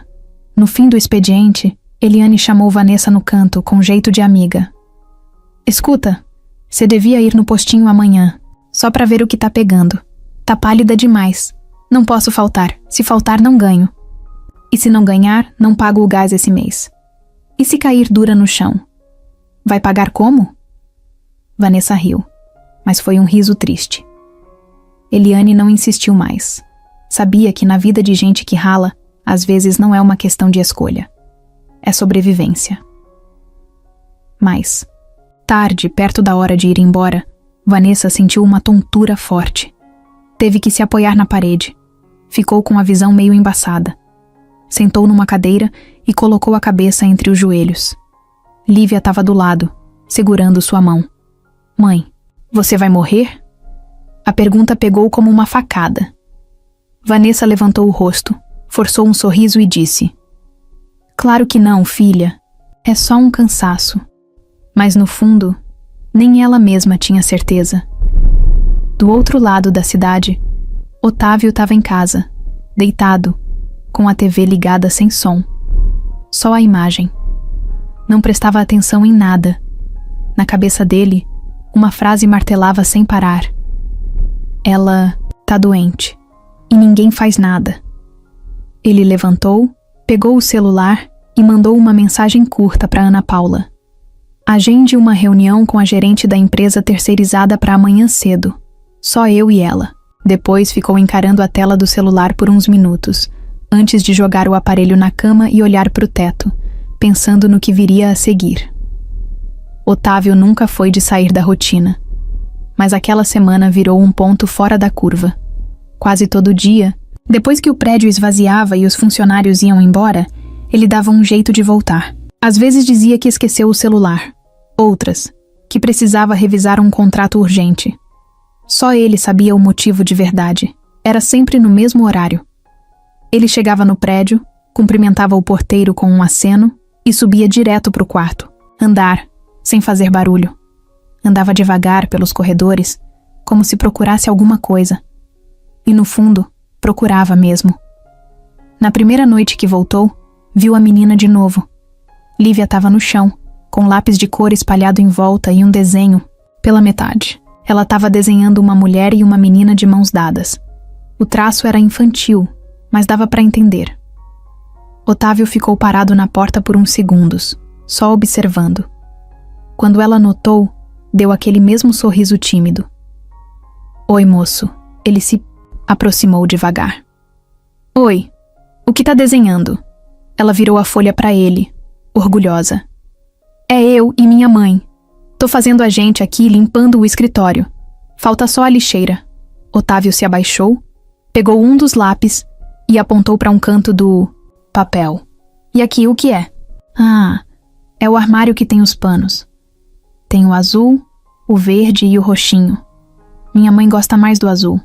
No fim do expediente, Eliane chamou Vanessa no canto, com jeito de amiga. Escuta, você devia ir no postinho amanhã, só pra ver o que tá pegando. Tá pálida demais. Não posso faltar. Se faltar, não ganho. E se não ganhar, não pago o gás esse mês. E se cair dura no chão? Vai pagar como? Vanessa riu, mas foi um riso triste. Eliane não insistiu mais. Sabia que na vida de gente que rala, às vezes não é uma questão de escolha. É sobrevivência. Mas, tarde, perto da hora de ir embora, Vanessa sentiu uma tontura forte. Teve que se apoiar na parede. Ficou com a visão meio embaçada. Sentou numa cadeira e colocou a cabeça entre os joelhos. Lívia estava do lado, segurando sua mão. Mãe, você vai morrer? A pergunta pegou como uma facada. Vanessa levantou o rosto, forçou um sorriso e disse: Claro que não, filha. É só um cansaço. Mas no fundo, nem ela mesma tinha certeza. Do outro lado da cidade, Otávio estava em casa, deitado, com a TV ligada sem som. Só a imagem. Não prestava atenção em nada. Na cabeça dele, uma frase martelava sem parar. Ela tá doente. E ninguém faz nada. Ele levantou, pegou o celular e mandou uma mensagem curta para Ana Paula. Agende uma reunião com a gerente da empresa terceirizada para amanhã cedo. Só eu e ela. Depois ficou encarando a tela do celular por uns minutos, antes de jogar o aparelho na cama e olhar para o teto, pensando no que viria a seguir. Otávio nunca foi de sair da rotina, mas aquela semana virou um ponto fora da curva. Quase todo dia, depois que o prédio esvaziava e os funcionários iam embora, ele dava um jeito de voltar. Às vezes dizia que esqueceu o celular, outras, que precisava revisar um contrato urgente. Só ele sabia o motivo de verdade. Era sempre no mesmo horário. Ele chegava no prédio, cumprimentava o porteiro com um aceno e subia direto para o quarto. Andar, sem fazer barulho. Andava devagar pelos corredores, como se procurasse alguma coisa. E no fundo, procurava mesmo. Na primeira noite que voltou, viu a menina de novo. Lívia estava no chão, com lápis de cor espalhado em volta e um desenho pela metade. Ela estava desenhando uma mulher e uma menina de mãos dadas. O traço era infantil, mas dava para entender. Otávio ficou parado na porta por uns segundos, só observando. Quando ela notou, deu aquele mesmo sorriso tímido. Oi, moço. Ele se aproximou devagar. Oi, o que tá desenhando? Ela virou a folha para ele, orgulhosa. É eu e minha mãe. Tô fazendo a gente aqui limpando o escritório. Falta só a lixeira. Otávio se abaixou, pegou um dos lápis e apontou para um canto do papel. E aqui o que é? Ah, é o armário que tem os panos. Tem o azul, o verde e o roxinho. Minha mãe gosta mais do azul.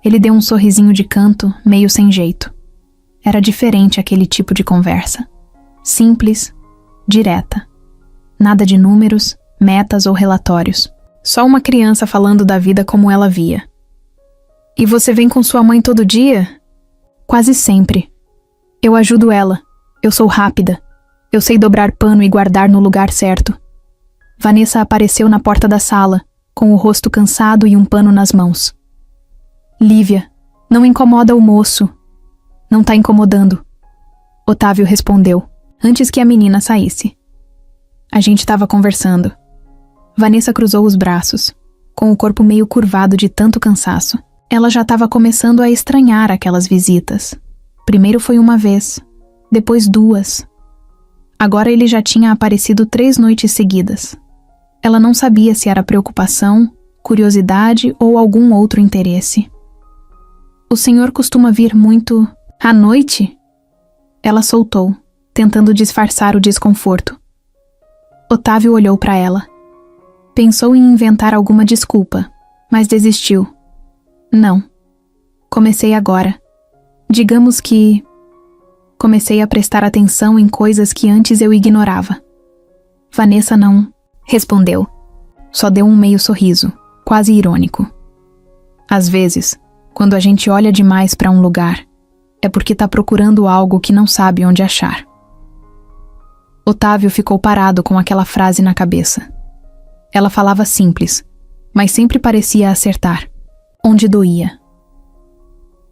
Ele deu um sorrisinho de canto, meio sem jeito. Era diferente aquele tipo de conversa. Simples, direta. Nada de números, metas ou relatórios. Só uma criança falando da vida como ela via. E você vem com sua mãe todo dia? Quase sempre. Eu ajudo ela. Eu sou rápida. Eu sei dobrar pano e guardar no lugar certo. Vanessa apareceu na porta da sala, com o rosto cansado e um pano nas mãos. Lívia, não incomoda o moço. Não tá incomodando. Otávio respondeu, antes que a menina saísse. A gente estava conversando. Vanessa cruzou os braços, com o corpo meio curvado de tanto cansaço. Ela já estava começando a estranhar aquelas visitas. Primeiro foi uma vez, depois 2. Agora ele já tinha aparecido 3 noites seguidas. Ela não sabia se era preocupação, curiosidade ou algum outro interesse. O senhor costuma vir muito à noite? Ela soltou, tentando disfarçar o desconforto. Otávio olhou para ela. Pensou em inventar alguma desculpa, mas desistiu. Não. Comecei agora. Digamos que... Comecei a prestar atenção em coisas que antes eu ignorava. Vanessa não respondeu. Só deu um meio sorriso, quase irônico. Às vezes, quando a gente olha demais para um lugar, é porque está procurando algo que não sabe onde achar. Otávio ficou parado com aquela frase na cabeça. Ela falava simples, mas sempre parecia acertar, onde doía.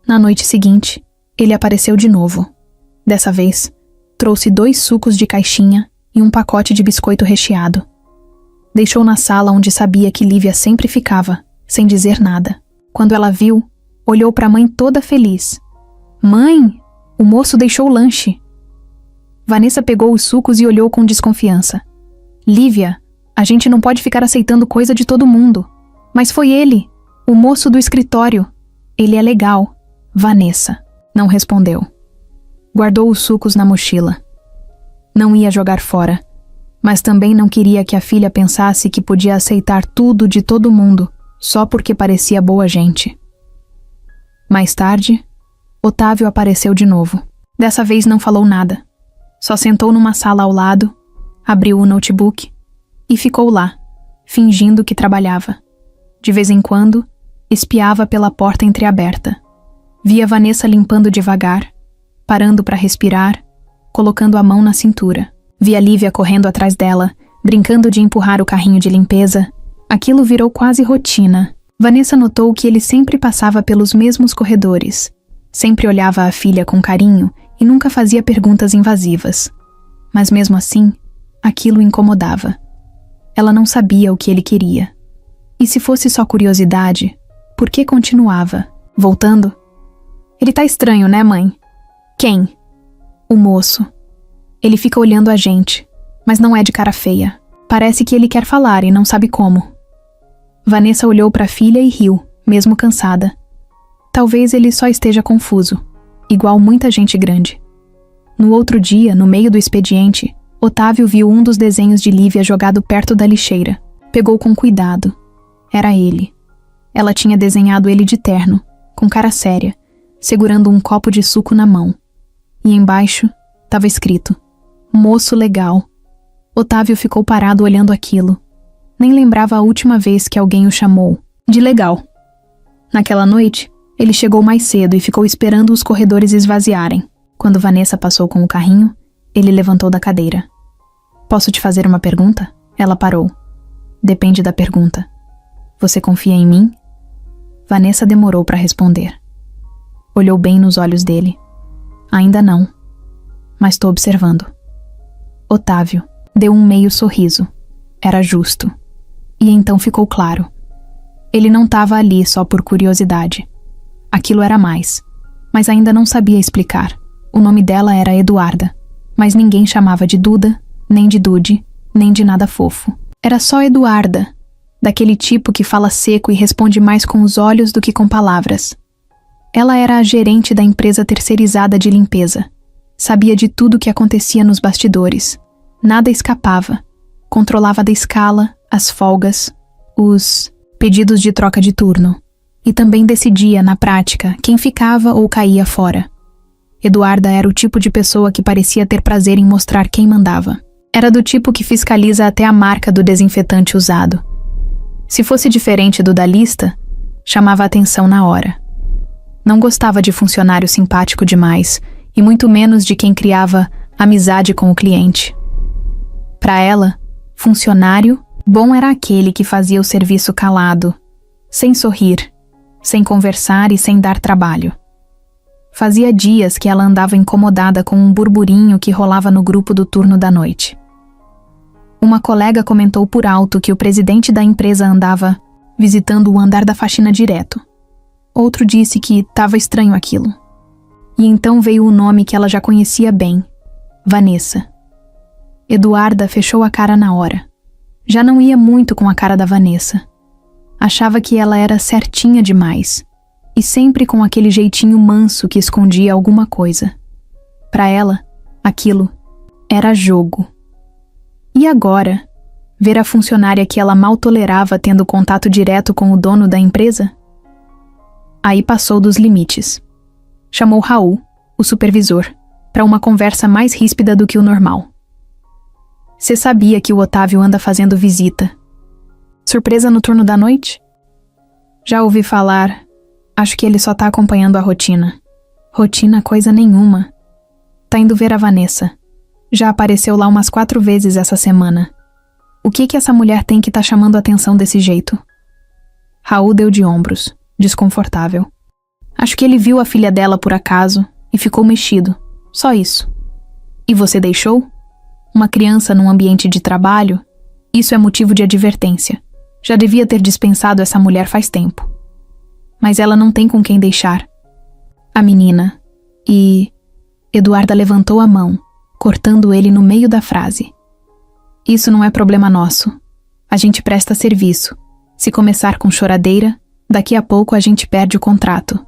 Na noite seguinte, ele apareceu de novo. Dessa vez, trouxe 2 sucos de caixinha e um pacote de biscoito recheado. Deixou na sala onde sabia que Lívia sempre ficava, sem dizer nada. Quando ela viu, olhou para a mãe toda feliz. Mãe, o moço deixou o lanche. Vanessa pegou os sucos e olhou com desconfiança. Lívia, a gente não pode ficar aceitando coisa de todo mundo. Mas foi ele, o moço do escritório. Ele é legal. Vanessa não respondeu. Guardou os sucos na mochila. Não ia jogar fora, mas também não queria que a filha pensasse que podia aceitar tudo de todo mundo só porque parecia boa gente. Mais tarde, Otávio apareceu de novo. Dessa vez não falou nada. Só sentou numa sala ao lado, abriu o notebook e ficou lá, fingindo que trabalhava. De vez em quando, espiava pela porta entreaberta. Via Vanessa limpando devagar, parando para respirar, colocando a mão na cintura. Via Lívia correndo atrás dela, brincando de empurrar o carrinho de limpeza. Aquilo virou quase rotina. Vanessa notou que ele sempre passava pelos mesmos corredores. Sempre olhava a filha com carinho e nunca fazia perguntas invasivas. Mas mesmo assim, aquilo incomodava. Ela não sabia o que ele queria. E se fosse só curiosidade, por que continuava? Voltando? Ele tá estranho, né, mãe? Quem? O moço. Ele fica olhando a gente, mas não é de cara feia. Parece que ele quer falar e não sabe como. Vanessa olhou para a filha e riu, mesmo cansada. Talvez ele só esteja confuso, igual muita gente grande. No outro dia, no meio do expediente, Otávio viu um dos desenhos de Lívia jogado perto da lixeira. Pegou com cuidado. Era ele. Ela tinha desenhado ele de terno, com cara séria, segurando um copo de suco na mão. E embaixo estava escrito: Moço legal. Otávio ficou parado olhando aquilo. Nem lembrava a última vez que alguém o chamou de legal. Naquela noite, ele chegou mais cedo e ficou esperando os corredores esvaziarem. Quando Vanessa passou com o carrinho, ele levantou da cadeira. Posso te fazer uma pergunta? Ela parou. Depende da pergunta. Você confia em mim? Vanessa demorou para responder. Olhou bem nos olhos dele. Ainda não. Mas estou observando. Otávio deu um meio sorriso. Era justo. E então ficou claro. Ele não estava ali só por curiosidade. Aquilo era mais. Mas ainda não sabia explicar. O nome dela era Eduarda. Mas ninguém chamava de Duda, nem de Dude, nem de nada fofo. Era só Eduarda. Daquele tipo que fala seco e responde mais com os olhos do que com palavras. Ela era a gerente da empresa terceirizada de limpeza. Sabia de tudo o que acontecia nos bastidores. Nada escapava. Controlava da escala, as folgas, os pedidos de troca de turno. E também decidia, na prática, quem ficava ou caía fora. Eduarda era o tipo de pessoa que parecia ter prazer em mostrar quem mandava. Era do tipo que fiscaliza até a marca do desinfetante usado. Se fosse diferente do da lista, chamava atenção na hora. Não gostava de funcionário simpático demais, e muito menos de quem criava amizade com o cliente. Para ela, funcionário bom era aquele que fazia o serviço calado, sem sorrir, sem conversar e sem dar trabalho. Fazia dias que ela andava incomodada com um burburinho que rolava no grupo do turno da noite. Uma colega comentou por alto que o presidente da empresa andava visitando o andar da faxina direto. Outro disse que estava estranho aquilo. E então veio o nome que ela já conhecia bem: Vanessa. Eduarda fechou a cara na hora. Já não ia muito com a cara da Vanessa. Achava que ela era certinha demais, e sempre com aquele jeitinho manso que escondia alguma coisa. Para ela, aquilo era jogo. E agora, ver a funcionária que ela mal tolerava tendo contato direto com o dono da empresa? Aí passou dos limites. Chamou Raul, o supervisor, para uma conversa mais ríspida do que o normal. Você sabia que o Otávio anda fazendo visita? Surpresa no turno da noite? Já ouvi falar. Acho que ele só tá acompanhando a rotina. Rotina coisa nenhuma. Tá indo ver a Vanessa. Já apareceu lá umas 4 vezes essa semana. O que essa mulher tem que tá chamando a atenção desse jeito? Raul deu de ombros, desconfortável. Acho que ele viu a filha dela por acaso e ficou mexido. Só isso. E você deixou? Uma criança num ambiente de trabalho? Isso é motivo de advertência. Já devia ter dispensado essa mulher faz tempo. Mas ela não tem com quem deixar. A menina. E... Eduarda levantou a mão, cortando ele no meio da frase. Isso não é problema nosso. A gente presta serviço. Se começar com choradeira, daqui a pouco a gente perde o contrato.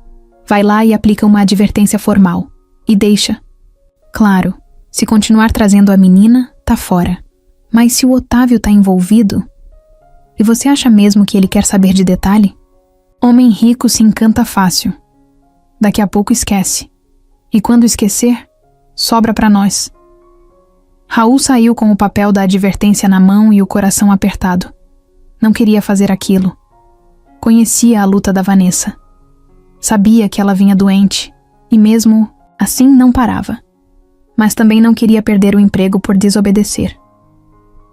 Vai lá e aplica uma advertência formal. E deixa. Claro, se continuar trazendo a menina, tá fora. Mas se o Otávio tá envolvido... E você acha mesmo que ele quer saber de detalhe? Homem rico se encanta fácil. Daqui a pouco esquece. E quando esquecer, sobra pra nós. Raul saiu com o papel da advertência na mão e o coração apertado. Não queria fazer aquilo. Conhecia a luta da Vanessa. Sabia que ela vinha doente, e mesmo assim não parava. Mas também não queria perder o emprego por desobedecer.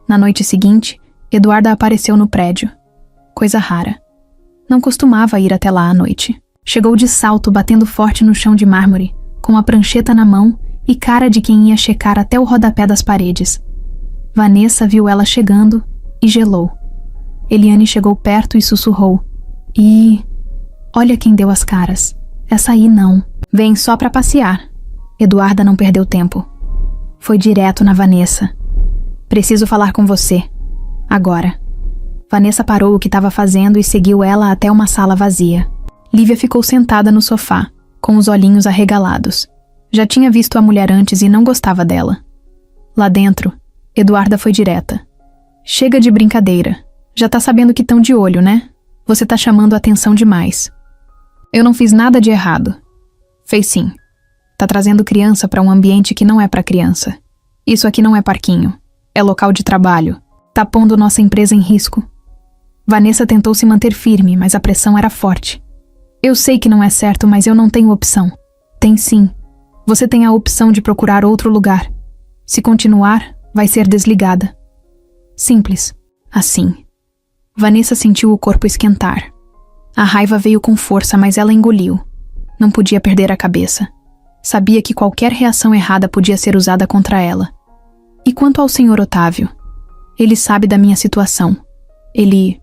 Na noite seguinte, Eduarda apareceu no prédio. Coisa rara. Não costumava ir até lá à noite. Chegou de salto, batendo forte no chão de mármore, com a prancheta na mão e cara de quem ia checar até o rodapé das paredes. Vanessa viu ela chegando e gelou. Eliane chegou perto e sussurrou. Olha quem deu as caras. Essa aí não. Vem só pra passear. Eduarda não perdeu tempo. Foi direto na Vanessa. Preciso falar com você. Agora. Vanessa parou o que estava fazendo e seguiu ela até uma sala vazia. Lívia ficou sentada no sofá, com os olhinhos arregalados. Já tinha visto a mulher antes e não gostava dela. Lá dentro, Eduarda foi direta. Chega de brincadeira. Já tá sabendo que tão de olho, né? Você tá chamando a atenção demais. Eu não fiz nada de errado. Fez sim. Tá trazendo criança pra um ambiente que não é pra criança. Isso aqui não é parquinho. É local de trabalho. Tá pondo nossa empresa em risco. Vanessa tentou se manter firme, mas a pressão era forte. Eu sei que não é certo, mas eu não tenho opção. Tem sim. Você tem a opção de procurar outro lugar. Se continuar, vai ser desligada. Simples. Assim. Vanessa sentiu o corpo esquentar. A raiva veio com força, mas ela engoliu. Não podia perder a cabeça. Sabia que qualquer reação errada podia ser usada contra ela. E quanto ao Sr. Otávio? Ele sabe da minha situação. Ele...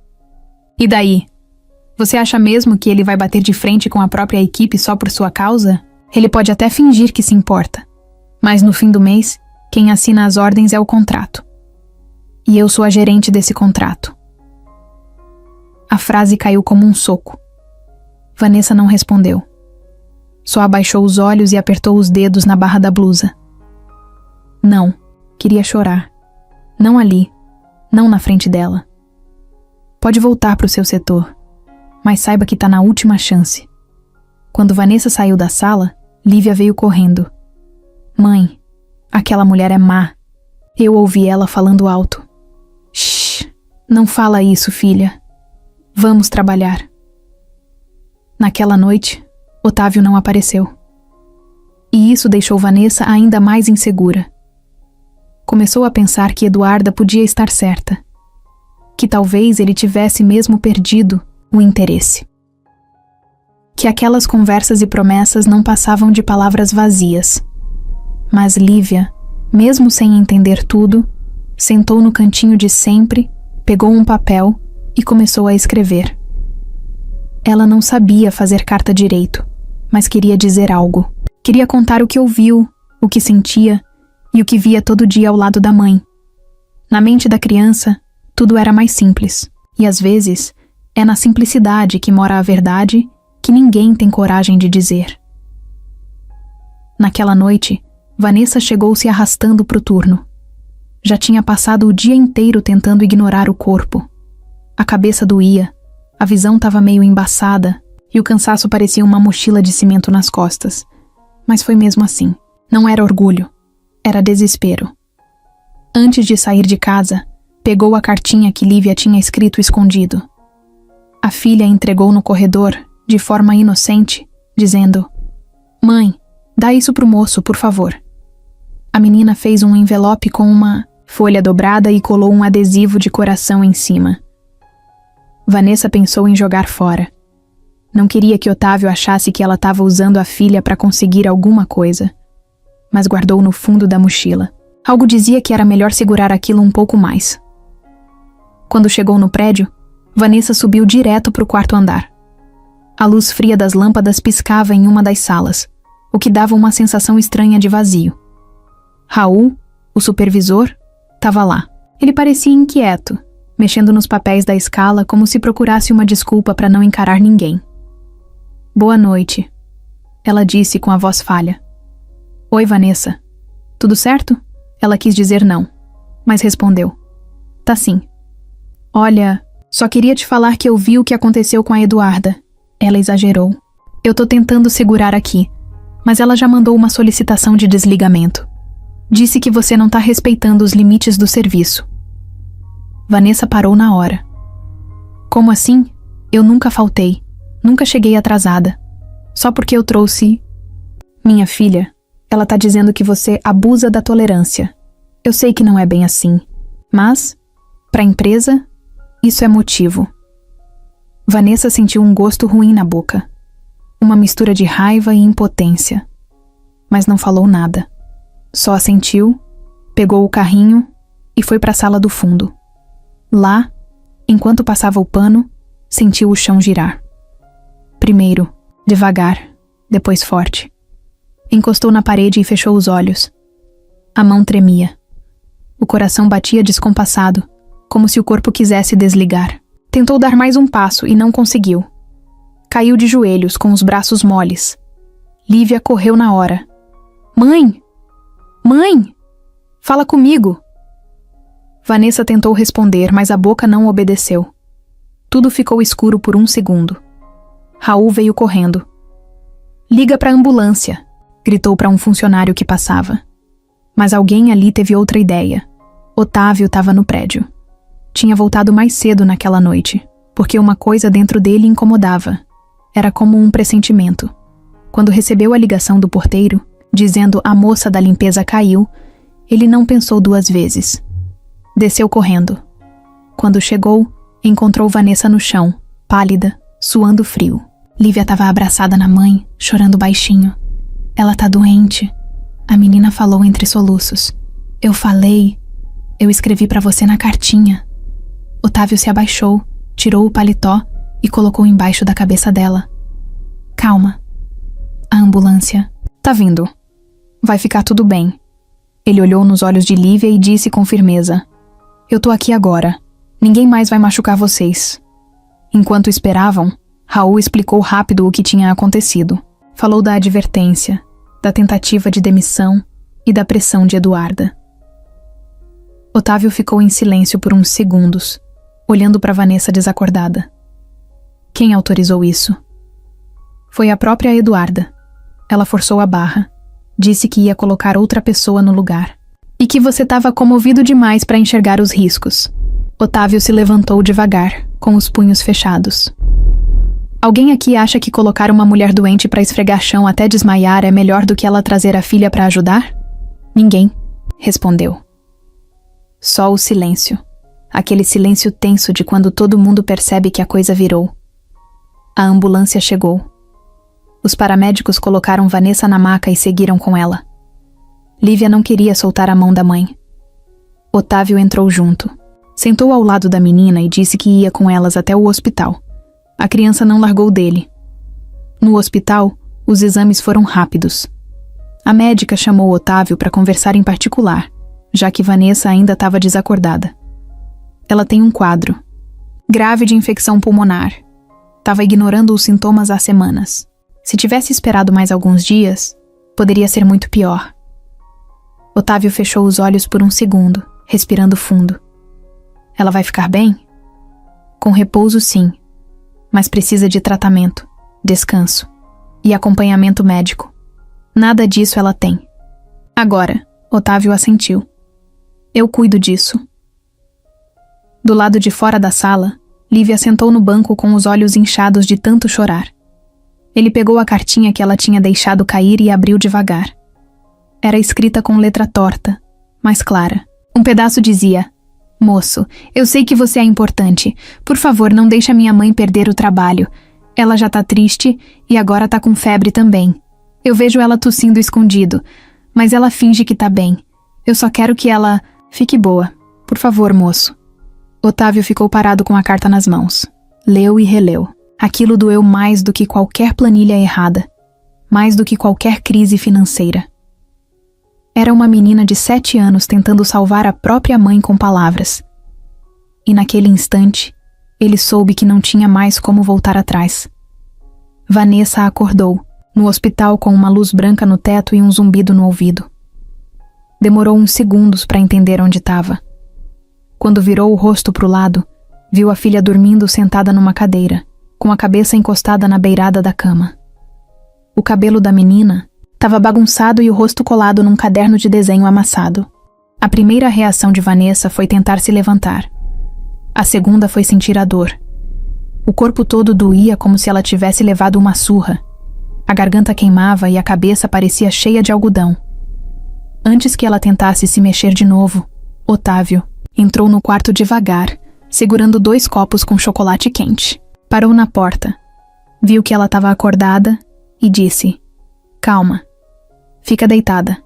E daí? Você acha mesmo que ele vai bater de frente com a própria equipe só por sua causa? Ele pode até fingir que se importa. Mas no fim do mês, quem assina as ordens é o contrato. E eu sou a gerente desse contrato. A frase caiu como um soco. Vanessa não respondeu. Só abaixou os olhos e apertou os dedos na barra da blusa. Não, queria chorar. Não ali, não na frente dela. Pode voltar para o seu setor, mas saiba que tá na última chance. Quando Vanessa saiu da sala, Lívia veio correndo. Mãe, aquela mulher é má. Eu ouvi ela falando alto. Shhh, não fala isso, filha. Vamos trabalhar. Naquela noite, Otávio não apareceu. E isso deixou Vanessa ainda mais insegura. Começou a pensar que Eduarda podia estar certa. Que talvez ele tivesse mesmo perdido o interesse. Que aquelas conversas e promessas não passavam de palavras vazias. Mas Lívia, mesmo sem entender tudo, sentou no cantinho de sempre, pegou um papel e começou a escrever. Ela não sabia fazer carta direito, mas queria dizer algo. Queria contar o que ouviu, o que sentia e o que via todo dia ao lado da mãe. Na mente da criança, tudo era mais simples, e às vezes é na simplicidade que mora a verdade que ninguém tem coragem de dizer. Naquela noite, Vanessa chegou se arrastando para o turno. Já tinha passado o dia inteiro tentando ignorar o corpo. A cabeça doía, a visão estava meio embaçada e o cansaço parecia uma mochila de cimento nas costas. Mas foi mesmo assim. Não era orgulho, era desespero. Antes de sair de casa, pegou a cartinha que Lívia tinha escrito escondido. A filha entregou no corredor, de forma inocente, dizendo: "Mãe, dá isso pro moço, por favor." A menina fez um envelope com uma folha dobrada e colou um adesivo de coração em cima. Vanessa pensou em jogar fora. Não queria que Otávio achasse que ela estava usando a filha para conseguir alguma coisa, mas guardou no fundo da mochila. Algo dizia que era melhor segurar aquilo um pouco mais. Quando chegou no prédio, Vanessa subiu direto para o quarto andar. A luz fria das lâmpadas piscava em uma das salas, o que dava uma sensação estranha de vazio. Raul, o supervisor, estava lá. Ele parecia inquieto, mexendo nos papéis da escala como se procurasse uma desculpa para não encarar ninguém. "Boa noite", ela disse com a voz falha. "Oi, Vanessa. Tudo certo?" Ela quis dizer não, mas respondeu: "Tá sim." "Olha, só queria te falar que eu vi o que aconteceu com a Eduarda." Ela exagerou. "Eu tô tentando segurar aqui, mas ela já mandou uma solicitação de desligamento. Disse que você não tá respeitando os limites do serviço." Vanessa parou na hora. "Como assim? Eu nunca faltei. Nunca cheguei atrasada. Só porque eu trouxe..." "Minha filha, ela tá dizendo que você abusa da tolerância. Eu sei que não é bem assim, mas, pra empresa, isso é motivo." Vanessa sentiu um gosto ruim na boca. Uma mistura de raiva e impotência. Mas não falou nada. Só assentiu, pegou o carrinho e foi para a sala do fundo. Lá, enquanto passava o pano, sentiu o chão girar. Primeiro, devagar, depois forte. Encostou na parede e fechou os olhos. A mão tremia. O coração batia descompassado, como se o corpo quisesse desligar. Tentou dar mais um passo e não conseguiu. Caiu de joelhos, com os braços moles. Lívia correu na hora. "Mãe! Mãe! Fala comigo!" Vanessa tentou responder, mas a boca não obedeceu. Tudo ficou escuro por um segundo. Raul veio correndo. "Liga para a ambulância!" gritou para um funcionário que passava. Mas alguém ali teve outra ideia. Otávio estava no prédio. Tinha voltado mais cedo naquela noite, porque uma coisa dentro dele incomodava. Era como um pressentimento. Quando recebeu a ligação do porteiro, dizendo a moça da limpeza caiu, ele não pensou duas vezes. Desceu correndo. Quando chegou, encontrou Vanessa no chão, pálida, suando frio. Lívia estava abraçada na mãe, chorando baixinho. "Ela tá doente", a menina falou entre soluços. Eu escrevi pra você na cartinha." Otávio se abaixou, tirou o paletó e colocou embaixo da cabeça dela. "Calma. A ambulância tá vindo. Vai ficar tudo bem." Ele olhou nos olhos de Lívia e disse com firmeza: "Eu tô aqui agora. Ninguém mais vai machucar vocês." Enquanto esperavam, Raul explicou rápido o que tinha acontecido. Falou da advertência, da tentativa de demissão e da pressão de Eduarda. Otávio ficou em silêncio por uns segundos, olhando para Vanessa desacordada. Quem autorizou isso? Foi a própria Eduarda. Ela forçou a barra. Disse que ia colocar outra pessoa no lugar. E que você estava comovido demais para enxergar os riscos. Otávio se levantou devagar, com os punhos fechados. Alguém aqui acha que colocar uma mulher doente para esfregar chão até desmaiar é melhor do que ela trazer a filha para ajudar? Ninguém, respondeu. Só o silêncio. Aquele silêncio tenso de quando todo mundo percebe que a coisa virou. A ambulância chegou. Os paramédicos colocaram Vanessa na maca e seguiram com ela. Lívia não queria soltar a mão da mãe. Otávio entrou junto. Sentou ao lado da menina e disse que ia com elas até o hospital. A criança não largou dele. No hospital, os exames foram rápidos. A médica chamou Otávio para conversar em particular, já que Vanessa ainda estava desacordada. Ela tem um quadro grave de infecção pulmonar. Estava ignorando os sintomas há semanas. Se tivesse esperado mais alguns dias, poderia ser muito pior. Otávio fechou os olhos por um segundo, respirando fundo. Ela vai ficar bem? Com repouso, sim, mas precisa de tratamento, descanso e acompanhamento médico. Nada disso ela tem. Agora, Otávio assentiu. Eu cuido disso. Do lado de fora da sala, Lívia sentou no banco com os olhos inchados de tanto chorar. Ele pegou a cartinha que ela tinha deixado cair e abriu devagar. Era escrita com letra torta, mas clara. Um pedaço dizia: Moço, eu sei que você é importante. Por favor, não deixe a minha mãe perder o trabalho. Ela já tá triste e agora tá com febre também. Eu vejo ela tossindo escondido, mas ela finge que tá bem. Eu só quero que ela fique boa. Por favor, moço. Otávio ficou parado com a carta nas mãos. Leu e releu. Aquilo doeu mais do que qualquer planilha errada. Mais do que qualquer crise financeira. Era uma menina de 7 anos tentando salvar a própria mãe com palavras. E naquele instante, ele soube que não tinha mais como voltar atrás. Vanessa acordou, no hospital com uma luz branca no teto e um zumbido no ouvido. Demorou uns segundos para entender onde estava. Quando virou o rosto para o lado, viu a filha dormindo sentada numa cadeira, com a cabeça encostada na beirada da cama. O cabelo da menina estava bagunçado e o rosto colado num caderno de desenho amassado. A primeira reação de Vanessa foi tentar se levantar. A segunda foi sentir a dor. O corpo todo doía como se ela tivesse levado uma surra. A garganta queimava e a cabeça parecia cheia de algodão. Antes que ela tentasse se mexer de novo, Otávio entrou no quarto devagar, segurando 2 copos com chocolate quente. Parou na porta, viu que ela estava acordada e disse: Calma, fica deitada.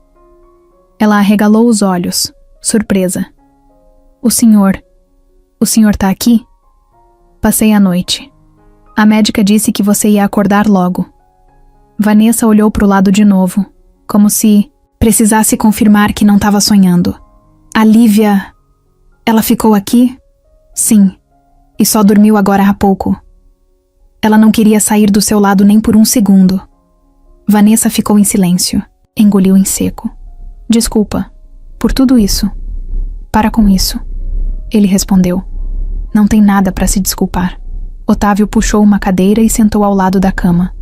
Ela arregalou os olhos, surpresa. O senhor tá aqui? Passei a noite. A médica disse que você ia acordar logo. Vanessa olhou para o lado de novo, como se precisasse confirmar que não estava sonhando. A Lívia... Ela ficou aqui? Sim. E só dormiu agora há pouco. Ela não queria sair do seu lado nem por um segundo. Vanessa ficou em silêncio. Engoliu em seco. Desculpa. Por tudo isso. Para com isso. Ele respondeu. Não tem nada para se desculpar. Otávio puxou uma cadeira e sentou ao lado da cama.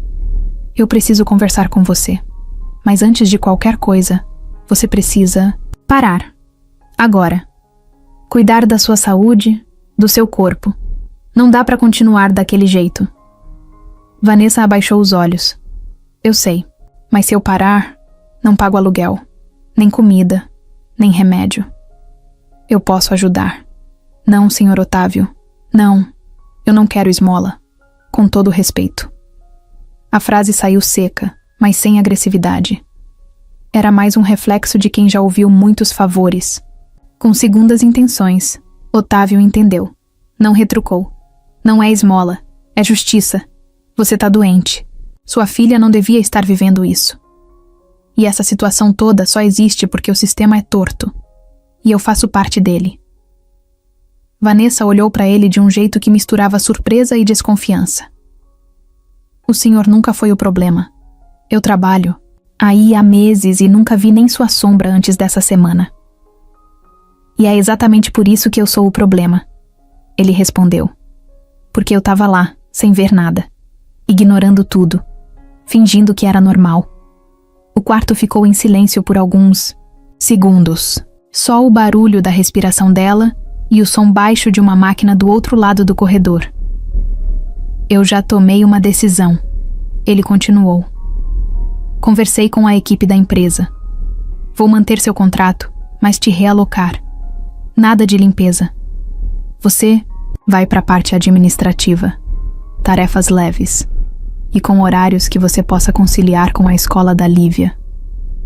Eu preciso conversar com você. Mas antes de qualquer coisa, você precisa parar. Agora. Cuidar da sua saúde, do seu corpo. Não dá para continuar daquele jeito. Vanessa abaixou os olhos. Eu sei, mas se eu parar, não pago aluguel, nem comida, nem remédio. Eu posso ajudar. Não, senhor Otávio. Não, eu não quero esmola. Com todo respeito. A frase saiu seca, mas sem agressividade. Era mais um reflexo de quem já ouviu muitos favores. Com segundas intenções, Otávio entendeu. Não retrucou. Não é esmola, é justiça. Você tá doente. Sua filha não devia estar vivendo isso. E essa situação toda só existe porque o sistema é torto. E eu faço parte dele. Vanessa olhou para ele de um jeito que misturava surpresa e desconfiança. O senhor nunca foi o problema. Eu trabalho aí há meses e nunca vi nem sua sombra antes dessa semana. E é exatamente por isso que eu sou o problema. Ele respondeu. Porque eu estava lá, sem ver nada. Ignorando tudo. Fingindo que era normal. O quarto ficou em silêncio por alguns segundos. Só o barulho da respiração dela e o som baixo de uma máquina do outro lado do corredor. Eu já tomei uma decisão. Ele continuou. Conversei com a equipe da empresa. Vou manter seu contrato, mas te realocar. Nada de limpeza. Você vai para a parte administrativa. Tarefas leves. E com horários que você possa conciliar com a escola da Lívia.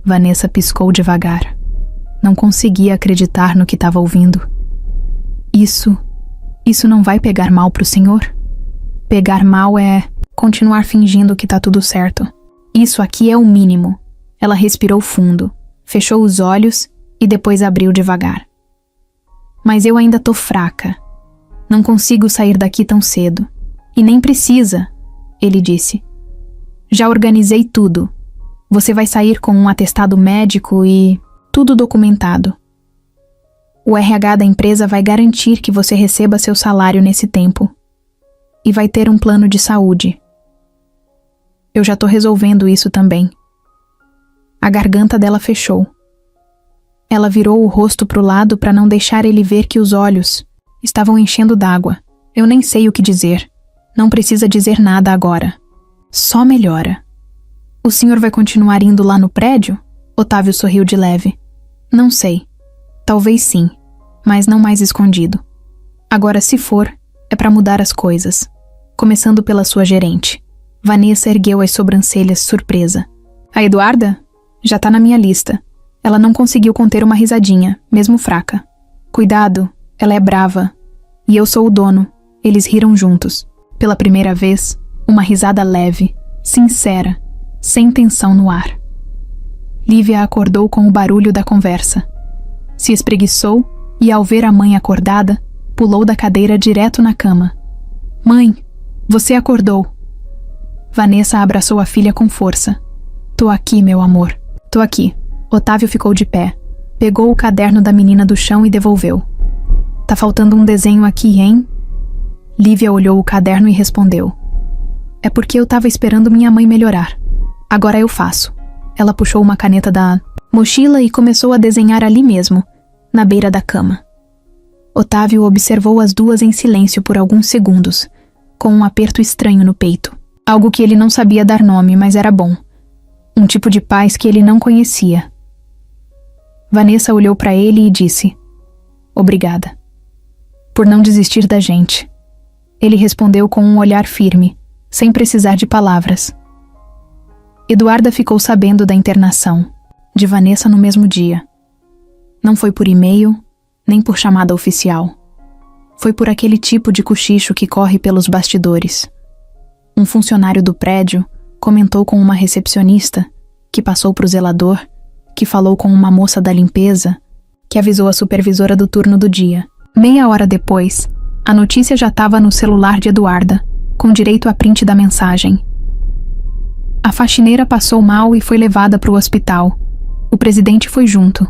Vanessa piscou devagar. Não conseguia acreditar no que estava ouvindo. Isso não vai pegar mal pro senhor? Pegar mal é continuar fingindo que tá tudo certo. Isso aqui é o mínimo. Ela respirou fundo, fechou os olhos e depois abriu devagar. Mas eu ainda tô fraca. Não consigo sair daqui tão cedo. E nem precisa, ele disse. Já organizei tudo. Você vai sair com um atestado médico e tudo documentado. O RH da empresa vai garantir que você receba seu salário nesse tempo. E vai ter um plano de saúde. Eu já tô resolvendo isso também. A garganta dela fechou. Ela virou o rosto pro lado para não deixar ele ver que os olhos estavam enchendo d'água. Eu nem sei o que dizer. Não precisa dizer nada agora. Só melhora. O senhor vai continuar indo lá no prédio? Otávio sorriu de leve. Não sei. Talvez sim, mas não mais escondido. Agora, se for, é para mudar as coisas. Começando pela sua gerente. Vanessa ergueu as sobrancelhas, surpresa. A Eduarda? Já tá na minha lista. Ela não conseguiu conter uma risadinha, mesmo fraca. Cuidado, ela é brava. E eu sou o dono. Eles riram juntos. Pela primeira vez, uma risada leve, sincera, sem tensão no ar. Lívia acordou com o barulho da conversa. Se espreguiçou e, ao ver a mãe acordada, pulou da cadeira direto na cama. Mãe, você acordou. Vanessa abraçou a filha com força. Tô aqui, meu amor. Tô aqui. Otávio ficou de pé. Pegou o caderno da menina do chão e devolveu. Tá faltando um desenho aqui, hein? Lívia olhou o caderno e respondeu. É porque eu tava esperando minha mãe melhorar. Agora eu faço. Ela puxou uma caneta da mochila e começou a desenhar ali mesmo, na beira da cama. Otávio observou as duas em silêncio por alguns segundos, com um aperto estranho no peito. Algo que ele não sabia dar nome, mas era bom. Um tipo de paz que ele não conhecia. Vanessa olhou para ele e disse: Obrigada. Por não desistir da gente. Ele respondeu com um olhar firme, sem precisar de palavras. Eduarda ficou sabendo da internação de Vanessa no mesmo dia. Não foi por e-mail, nem por chamada oficial. Foi por aquele tipo de cochicho que corre pelos bastidores. Um funcionário do prédio comentou com uma recepcionista, que passou para o zelador, que falou com uma moça da limpeza, que avisou a supervisora do turno do dia. Meia hora depois, a notícia já estava no celular de Eduarda, com direito a print da mensagem. A faxineira passou mal e foi levada para o hospital. O presidente foi junto.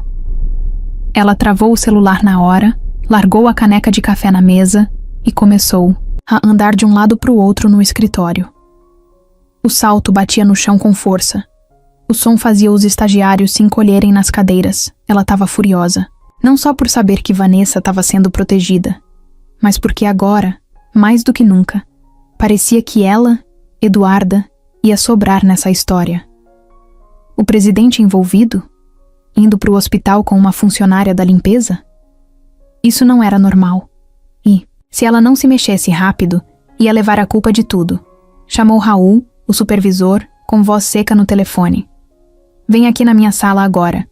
Ela travou o celular na hora, largou a caneca de café na mesa e começou a andar de um lado para o outro no escritório. O salto batia no chão com força. O som fazia os estagiários se encolherem nas cadeiras. Ela estava furiosa. Não só por saber que Vanessa estava sendo protegida, mas porque agora, mais do que nunca, parecia que ela, Eduarda, ia sobrar nessa história. O presidente envolvido? Indo para o hospital com uma funcionária da limpeza? Isso não era normal. E, se ela não se mexesse rápido, ia levar a culpa de tudo. Chamou Raul, o supervisor, com voz seca no telefone. Vem aqui na minha sala agora.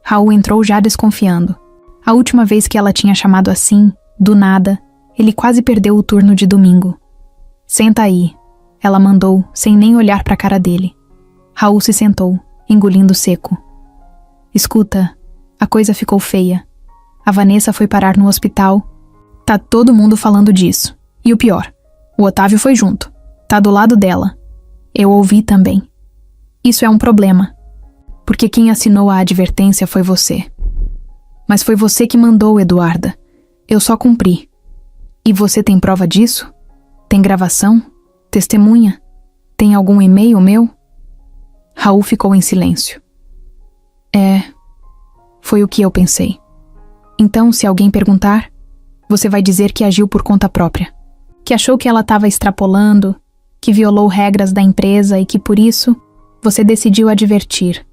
Raul entrou já desconfiando. A última vez que ela tinha chamado assim, do nada, ele quase perdeu o turno de domingo. Senta aí, ela mandou, sem nem olhar para a cara dele. Raul se sentou, engolindo seco. Escuta, a coisa ficou feia. A Vanessa foi parar no hospital. Tá todo mundo falando disso. E o pior, o Otávio foi junto. Tá do lado dela. Eu ouvi também. Isso é um problema. Porque quem assinou a advertência foi você. Mas foi você que mandou, Eduarda. Eu só cumpri. E você tem prova disso? Tem gravação? Testemunha? Tem algum e-mail meu? Raul ficou em silêncio. Foi o que eu pensei. Então, se alguém perguntar, você vai dizer que agiu por conta própria. Que achou que ela estava extrapolando, que violou regras da empresa e que por isso você decidiu advertir.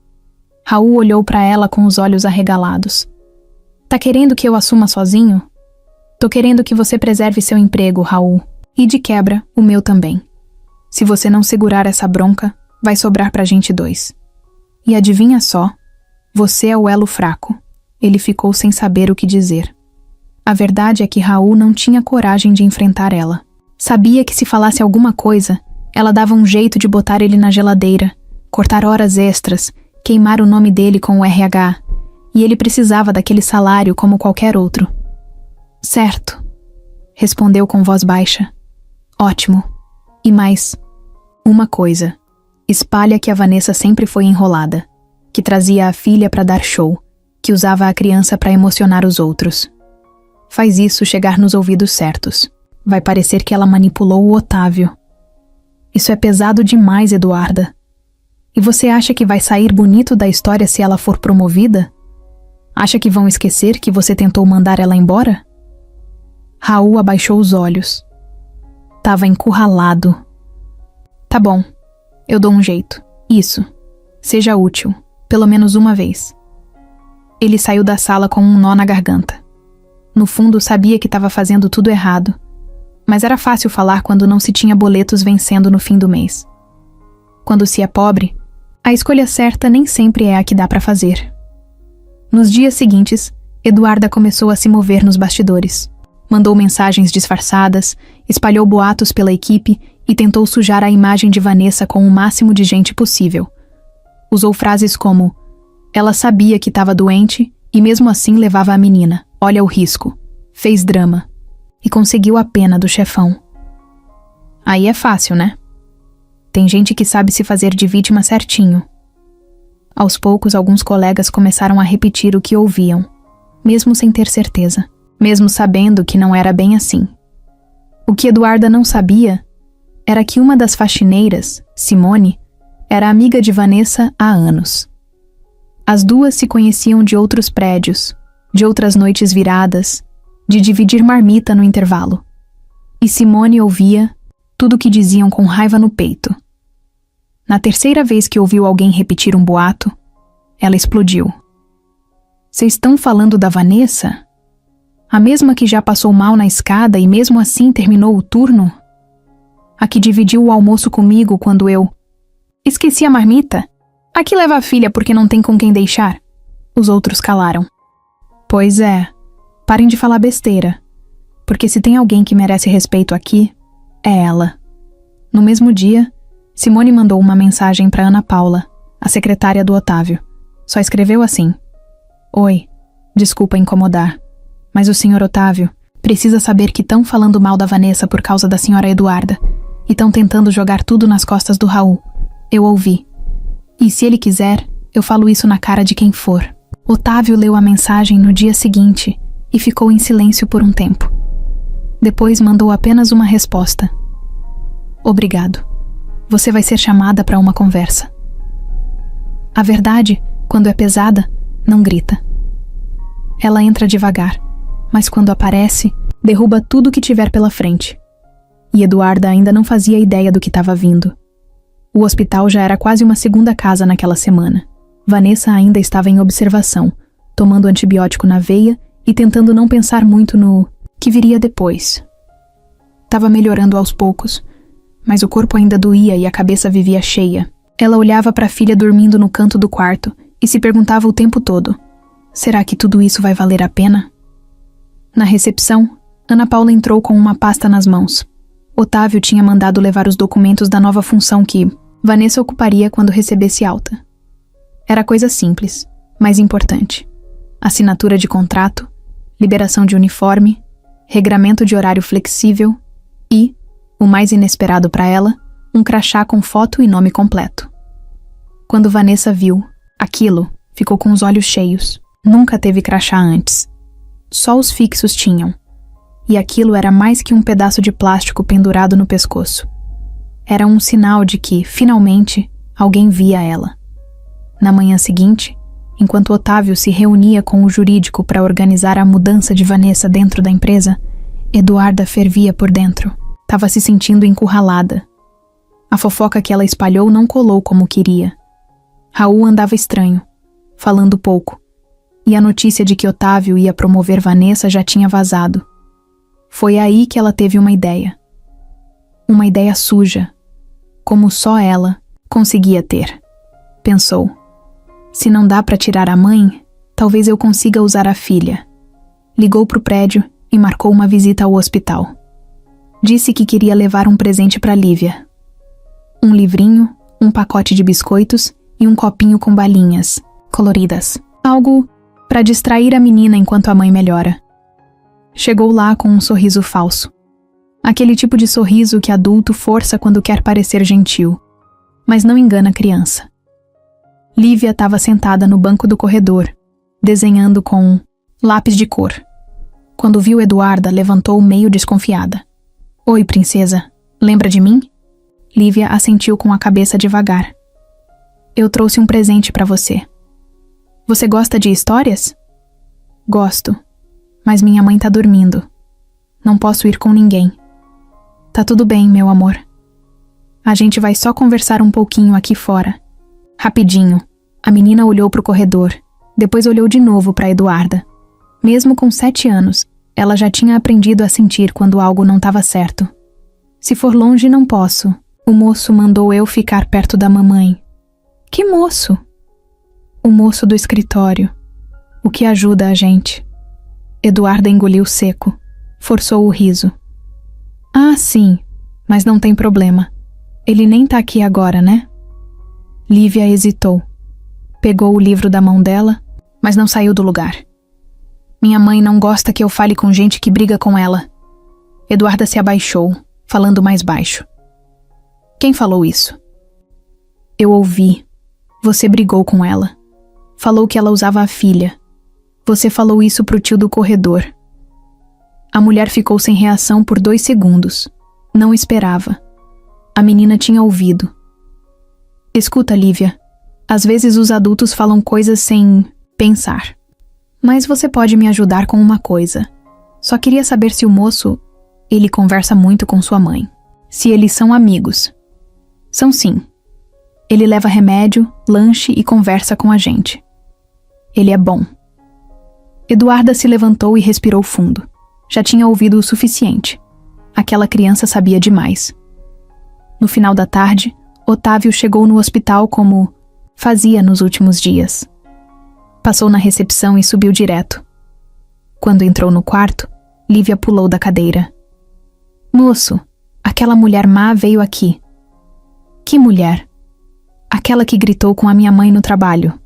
Raul olhou para ela com os olhos arregalados. Tá querendo que eu assuma sozinho? Tô querendo que você preserve seu emprego, Raul. E de quebra, o meu também. Se você não segurar essa bronca, vai sobrar pra gente dois. E adivinha só, você é o elo fraco. ele ficou sem saber o que dizer. A verdade é que Raul não tinha coragem de enfrentar ela. Sabia que se falasse alguma coisa, ela dava um jeito de botar ele na geladeira, cortar horas extras, queimar o nome dele com o RH, e ele precisava daquele salário como qualquer outro. Certo, respondeu com voz baixa. Ótimo. E mais uma coisa. Espalha que a Vanessa sempre foi enrolada, que trazia a filha para dar show, que usava a criança para emocionar os outros. Faz isso chegar nos ouvidos certos. Vai parecer que ela manipulou o Otávio. Isso é pesado demais, Eduarda. E você acha que vai sair bonito da história se ela for promovida? Acha que vão esquecer que você tentou mandar ela embora? Raul abaixou os olhos. Tava encurralado. Tá bom, eu dou um jeito. Isso. Seja útil, pelo menos uma vez. Ele saiu da sala com um nó na garganta. No fundo, sabia que estava fazendo tudo errado, mas era fácil falar quando não se tinha boletos vencendo no fim do mês. Quando se é pobre, a escolha certa nem sempre é a que dá para fazer. Nos dias seguintes, Eduarda começou a se mover nos bastidores. Mandou mensagens disfarçadas, espalhou boatos pela equipe e tentou sujar a imagem de Vanessa com o máximo de gente possível. Usou frases como: ela sabia que estava doente e mesmo assim levava a menina. Olha o risco. Fez drama. E conseguiu a pena do chefão. Aí é fácil, né? Tem gente que sabe se fazer de vítima certinho. Aos poucos, alguns colegas começaram a repetir o que ouviam, mesmo sem ter certeza, mesmo sabendo que não era bem assim. O que Eduarda não sabia era que uma das faxineiras, Simone, era amiga de Vanessa há anos. As duas se conheciam de outros prédios, de outras noites viradas, de dividir marmita no intervalo. E Simone ouvia tudo o que diziam com raiva no peito. Na terceira vez que ouviu alguém repetir um boato, ela explodiu. Vocês estão falando da Vanessa? A mesma que já passou mal na escada e mesmo assim terminou o turno? A que dividiu o almoço comigo quando eu... Esqueci a marmita? A que leva a filha porque não tem com quem deixar? Os outros calaram. Pois é, parem de falar besteira, porque se tem alguém que merece respeito aqui, é ela. No mesmo dia, Simone mandou uma mensagem para Ana Paula, a secretária do Otávio. Só escreveu assim: Oi, desculpa incomodar, mas o senhor Otávio precisa saber que estão falando mal da Vanessa por causa da senhora Eduarda e estão tentando jogar tudo nas costas do Raul. Eu ouvi. E se ele quiser, eu falo isso na cara de quem for. Otávio leu a mensagem no dia seguinte e ficou em silêncio por um tempo. Depois mandou apenas uma resposta. Obrigado. Você vai ser chamada para uma conversa. A verdade, quando é pesada, não grita. Ela entra devagar, mas quando aparece, derruba tudo que tiver pela frente. E Eduarda ainda não fazia ideia do que estava vindo. O hospital já era quase uma segunda casa naquela semana. Vanessa ainda estava em observação, tomando antibiótico na veia e tentando não pensar muito no que viria depois. Estava melhorando aos poucos, mas o corpo ainda doía e a cabeça vivia cheia. Ela olhava para a filha dormindo no canto do quarto e se perguntava o tempo todo: será que tudo isso vai valer a pena? Na recepção, Ana Paula entrou com uma pasta nas mãos. Otávio tinha mandado levar os documentos da nova função que Vanessa ocuparia quando recebesse alta. Era coisa simples, mas importante. Assinatura de contrato, liberação de uniforme, regramento de horário flexível e, o mais inesperado para ela, um crachá com foto e nome completo. Quando Vanessa viu aquilo, ficou com os olhos cheios. Nunca teve crachá antes. Só os fixos tinham. E aquilo era mais que um pedaço de plástico pendurado no pescoço. Era um sinal de que, finalmente, alguém via ela. Na manhã seguinte, enquanto Otávio se reunia com o jurídico para organizar a mudança de Vanessa dentro da empresa, Eduarda fervia por dentro. Estava se sentindo encurralada. A fofoca que ela espalhou não colou como queria. Raul andava estranho, falando pouco, e a notícia de que Otávio ia promover Vanessa já tinha vazado. Foi aí que ela teve uma ideia. Uma ideia suja, como só ela conseguia ter. Pensou: se não dá para tirar a mãe, talvez eu consiga usar a filha. Ligou pro prédio e marcou uma visita ao hospital. Disse que queria levar um presente para Lívia. Um livrinho, um pacote de biscoitos e um copinho com balinhas coloridas. Algo para distrair a menina enquanto a mãe melhora. Chegou lá com um sorriso falso. Aquele tipo de sorriso que adulto força quando quer parecer gentil, mas não engana a criança. Lívia estava sentada no banco do corredor, desenhando com lápis de cor. Quando viu Eduarda, levantou meio desconfiada. Oi, princesa, lembra de mim? Lívia assentiu com a cabeça devagar. Eu trouxe um presente para você. Você gosta de histórias? Gosto, mas minha mãe tá dormindo. Não posso ir com ninguém. Tá tudo bem, meu amor. A gente vai só conversar um pouquinho aqui fora. Rapidinho. A menina olhou pro corredor, depois olhou de novo para Eduarda. Mesmo com 7 anos, ela já tinha aprendido a sentir quando algo não estava certo. Se for longe, não posso. O moço mandou eu ficar perto da mamãe. Que moço? O moço do escritório. O que ajuda a gente. Eduarda engoliu seco. Forçou o riso. Ah, sim, mas não tem problema. Ele nem tá aqui agora, né? Lívia hesitou. Pegou o livro da mão dela, mas não saiu do lugar. Minha mãe não gosta que eu fale com gente que briga com ela. Eduarda se abaixou, falando mais baixo. Quem falou isso? Eu ouvi. Você brigou com ela. Falou que ela usava a filha. Você falou isso pro tio do corredor. A mulher ficou sem reação por 2 segundos. Não esperava. A menina tinha ouvido. Escuta, Lívia. Às vezes os adultos falam coisas sem pensar. Mas você pode me ajudar com uma coisa. Só queria saber se o moço, ele conversa muito com sua mãe. Se eles são amigos. São sim. Ele leva remédio, lanche e conversa com a gente. Ele é bom. Eduarda se levantou e respirou fundo. Já tinha ouvido o suficiente. Aquela criança sabia demais. No final da tarde, Otávio chegou no hospital como fazia nos últimos dias. Passou na recepção e subiu direto. Quando entrou no quarto, Lívia pulou da cadeira. Moço, aquela mulher má veio aqui. Que mulher? Aquela que gritou com a minha mãe no trabalho.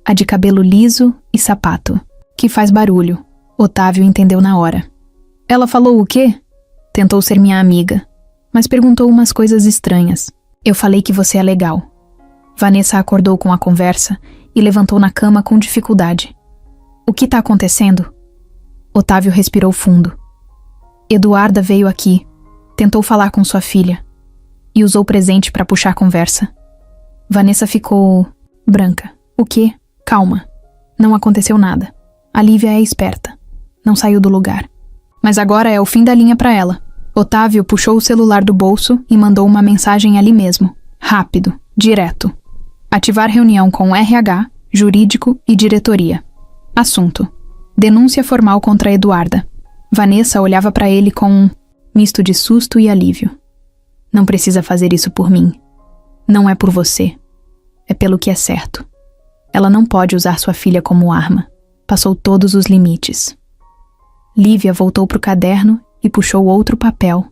A de cabelo liso e sapato, que faz barulho. Otávio entendeu na hora. Ela falou o quê? Tentou ser minha amiga, mas perguntou umas coisas estranhas. Eu falei que você é legal. Vanessa acordou com a conversa e levantou na cama com dificuldade. O que tá acontecendo? Otávio respirou fundo. Eduarda veio aqui, tentou falar com sua filha e usou o presente para puxar conversa. Vanessa ficou branca. O quê? Calma. Não aconteceu nada. A Lívia é esperta. Não saiu do lugar. Mas agora é o fim da linha para ela. Otávio puxou o celular do bolso e mandou uma mensagem ali mesmo. Rápido, direto. Ativar reunião com RH, jurídico e diretoria. Assunto: denúncia formal contra Eduarda. Vanessa olhava para ele com um misto de susto e alívio. Não precisa fazer isso por mim. Não é por você. É pelo que é certo. Ela não pode usar sua filha como arma. Passou todos os limites. Lívia voltou para o caderno e puxou outro papel.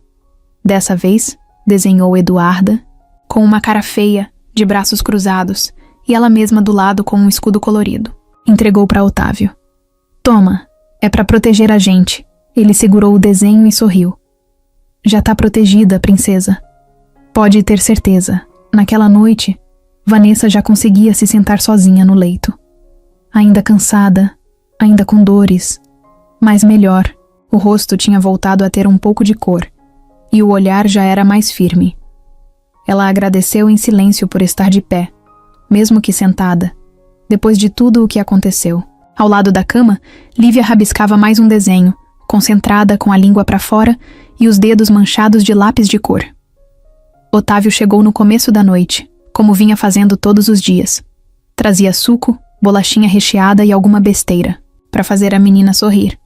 Dessa vez, desenhou Eduarda com uma cara feia, de braços cruzados, e ela mesma do lado com um escudo colorido. Entregou para Otávio. Toma, é para proteger a gente. Ele segurou o desenho e sorriu. Já tá protegida, princesa. Pode ter certeza. Naquela noite, Vanessa já conseguia se sentar sozinha no leito. Ainda cansada, ainda com dores, mas melhor. O rosto tinha voltado a ter um pouco de cor, e o olhar já era mais firme. Ela agradeceu em silêncio por estar de pé, mesmo que sentada, depois de tudo o que aconteceu. Ao lado da cama, Lívia rabiscava mais um desenho, concentrada com a língua para fora e os dedos manchados de lápis de cor. Otávio chegou no começo da noite, como vinha fazendo todos os dias. Trazia suco, bolachinha recheada e alguma besteira, para fazer a menina sorrir.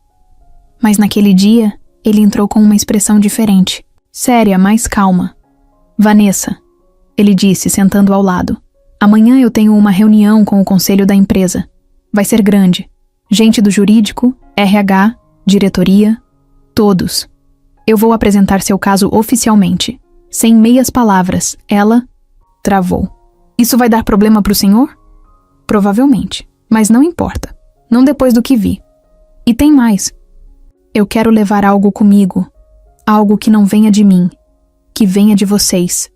Mas naquele dia, ele entrou com uma expressão diferente, séria, mais calma. Vanessa, ele disse, sentando ao lado. Amanhã eu tenho uma reunião com o conselho da empresa. Vai ser grande. Gente do jurídico, RH, diretoria, todos. Eu vou apresentar seu caso oficialmente. Sem meias palavras, ela travou. Isso vai dar problema pro senhor? Provavelmente, mas não importa. Não depois do que vi. E tem mais. Eu quero levar algo comigo. Algo que não venha de mim. Que venha de vocês.